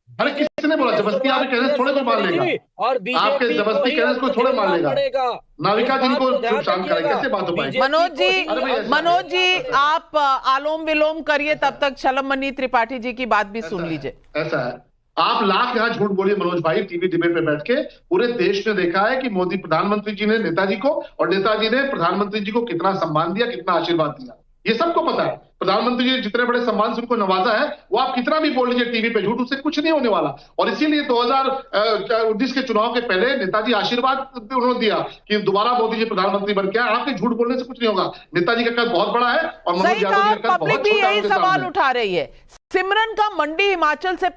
अरे किसने बोला? जबरदस्ती आप कहने थोड़े को मान लेगा, और आपके जबरदस्ती कहने को थोड़े मान लेगा। नाविका जी को शांत करें, कैसे बात हो पाएगी? मनोज जी आप आलोम विलोम करिए, तब तक छलमनी त्रिपाठी जी की बात भी सुन लीजिए। ऐसा है, आप लाख यहाँ झूठ बोलिए मनोज भाई, टीवी डिबेट पे बैठ के। पूरे देश ने देखा है कि मोदी प्रधानमंत्री जी ने नेताजी को और नेताजी ने प्रधानमंत्री जी को कितना सम्मान दिया, कितना आशीर्वाद दिया, ये सबको पता है। प्रधानमंत्री जी ने जितने बड़े सम्मान से उनको नवाजा है, वो आप कितना भी बोल लीजिए टीवी पे झूठ, उससे कुछ नहीं होने वाला। और इसीलिए 2019 के चुनाव के पहले नेताजी आशीर्वाद उन्होंने दिया कि दोबारा मोदी जी प्रधानमंत्री बन के आए। आपके झूठ बोलने से कुछ नहीं होगा। नेताजी का कद बहुत बड़ा है और मनोज यादव जी का कद बहुत छोटा है। यही सवाल उठा रही है। सिमरन का मंडी हिमाचल से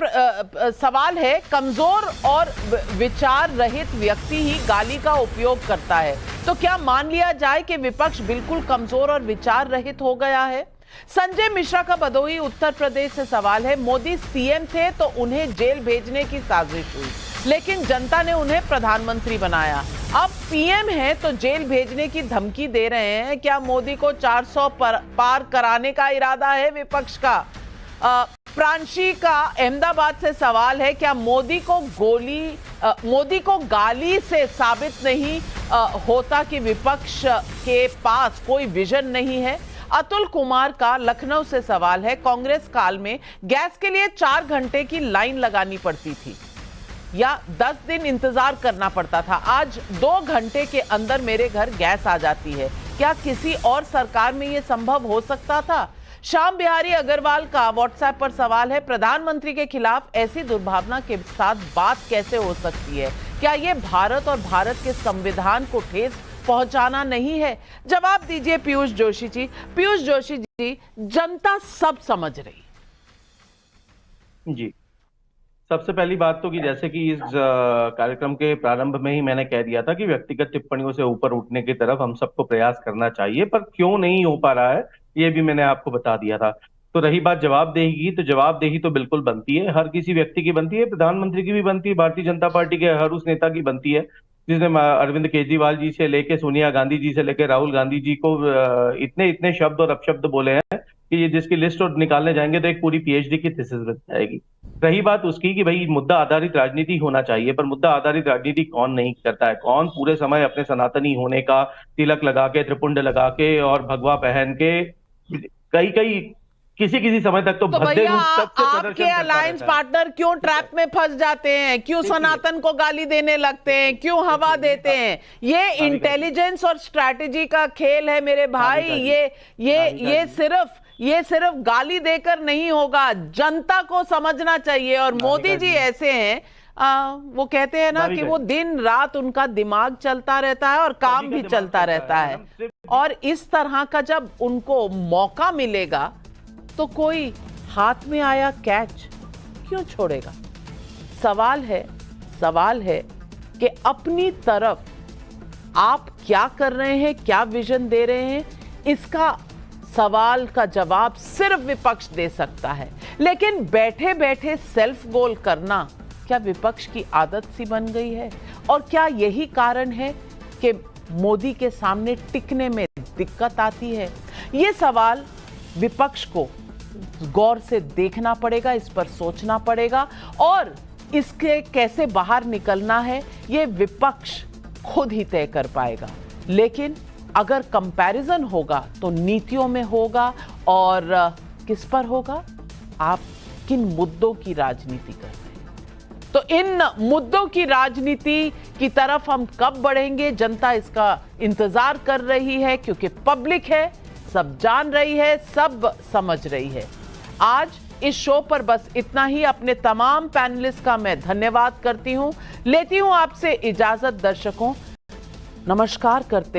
सवाल है, कमजोर और विचार रहित व्यक्ति ही गाली का उपयोग करता है, तो क्या मान लिया जाए कि विपक्ष बिल्कुल कमजोर और विचार रहित हो गया है? संजय मिश्रा का भदोही उत्तर प्रदेश से सवाल है, मोदी सीएम थे तो उन्हें जेल भेजने की साजिश हुई, लेकिन जनता ने उन्हें प्रधानमंत्री बनाया, अब पीएम है तो जेल भेजने की धमकी दे रहे हैं। क्या मोदी को 400 पार कराने का इरादा है विपक्ष का? प्रांशी का अहमदाबाद से सवाल है, क्या मोदी को गाली से साबित नहीं होता कि विपक्ष के पास कोई विजन नहीं है? अतुल कुमार का लखनऊ से सवाल है, कांग्रेस काल में गैस के लिए 4 घंटे की लाइन लगानी पड़ती थी या 10 दिन इंतजार करना पड़ता था, आज 2 घंटे के अंदर मेरे घर गैस आ जाती है। क्या किसी और सरकार में यह संभव हो सकता था? श्याम बिहारी अग्रवाल का व्हाट्सएप पर सवाल है, प्रधानमंत्री के खिलाफ ऐसी दुर्भावना के साथ बात कैसे हो सकती है? क्या यह भारत और भारत के संविधान को ठेस पहुंचाना नहीं है? जवाब दीजिए पीयूष जोशी जी। पीयूष जोशी जी, जनता सब समझ रही जी। सबसे पहली बात तो कि जैसे कि इस कार्यक्रम के प्रारंभ में ही मैंने कह दिया था कि व्यक्तिगत टिप्पणियों से ऊपर उठने की तरफ हम सबको प्रयास करना चाहिए, पर क्यों नहीं हो पा रहा है ये भी मैंने आपको बता दिया था। तो रही बात जवाबदेही की, तो जवाबदेही तो बिल्कुल बनती है, हर किसी व्यक्ति की बनती है, प्रधानमंत्री की भी बनती है, भारतीय जनता पार्टी के हर उस नेता की बनती है जिसने अरविंद केजरीवाल जी से लेके सोनिया गांधी जी से लेके राहुल गांधी जी को इतने शब्द और अपशब्द बोले हैं कि ये जिसकी लिस्ट और निकालने जाएंगे तो एक पूरी पीएचडी की थीसिस बन जाएगी। रही बात उसकी कि भाई मुद्दा आधारित राजनीति होना चाहिए, पर मुद्दा आधारित राजनीति कौन नहीं करता है? कौन पूरे समय अपने सनातनी होने का तिलक लगा के, त्रिपुंड लगा के और भगवा पहन के किसी समय तक तो भैया आपके अलायंस पार्टनर क्यों ट्रैप में फंस जाते हैं? क्यों सनातन को गाली देने लगते हैं? क्यों हवा देते हैं? ये इंटेलिजेंस और स्ट्रैटेजी का खेल है मेरे भाई। ये सिर्फ गाली देकर नहीं होगा, जनता को समझना चाहिए। और मोदी जी ऐसे हैं, वो कहते हैं ना कि वो दिन रात उनका दिमाग चलता रहता है और काम भी चलता रहता है, और इस तरह का जब उनको मौका मिलेगा तो कोई हाथ में आया कैच क्यों छोड़ेगा? सवाल है कि अपनी तरफ आप क्या कर रहे हैं, क्या विजन दे रहे हैं, इसका सवाल का जवाब सिर्फ विपक्ष दे सकता है। लेकिन बैठे बैठे सेल्फ गोल करना क्या विपक्ष की आदत सी बन गई है? और क्या यही कारण है कि मोदी के सामने टिकने में दिक्कत आती है? ये सवाल विपक्ष को गौर से देखना पड़ेगा, इस पर सोचना पड़ेगा, और इसके कैसे बाहर निकलना है ये विपक्ष खुद ही तय कर पाएगा। लेकिन अगर कंपैरिजन होगा तो नीतियों में होगा, और किस पर होगा? आप किन मुद्दों की राजनीति कर रहे हैं? तो इन मुद्दों की राजनीति की तरफ हम कब बढ़ेंगे, जनता इसका इंतजार कर रही है, क्योंकि पब्लिक है, सब जान रही है, सब समझ रही है। आज इस शो पर बस इतना ही। अपने तमाम पैनलिस्ट का मैं धन्यवाद करती हूं, लेती हूं आपसे इजाजत। दर्शकों, नमस्कार करते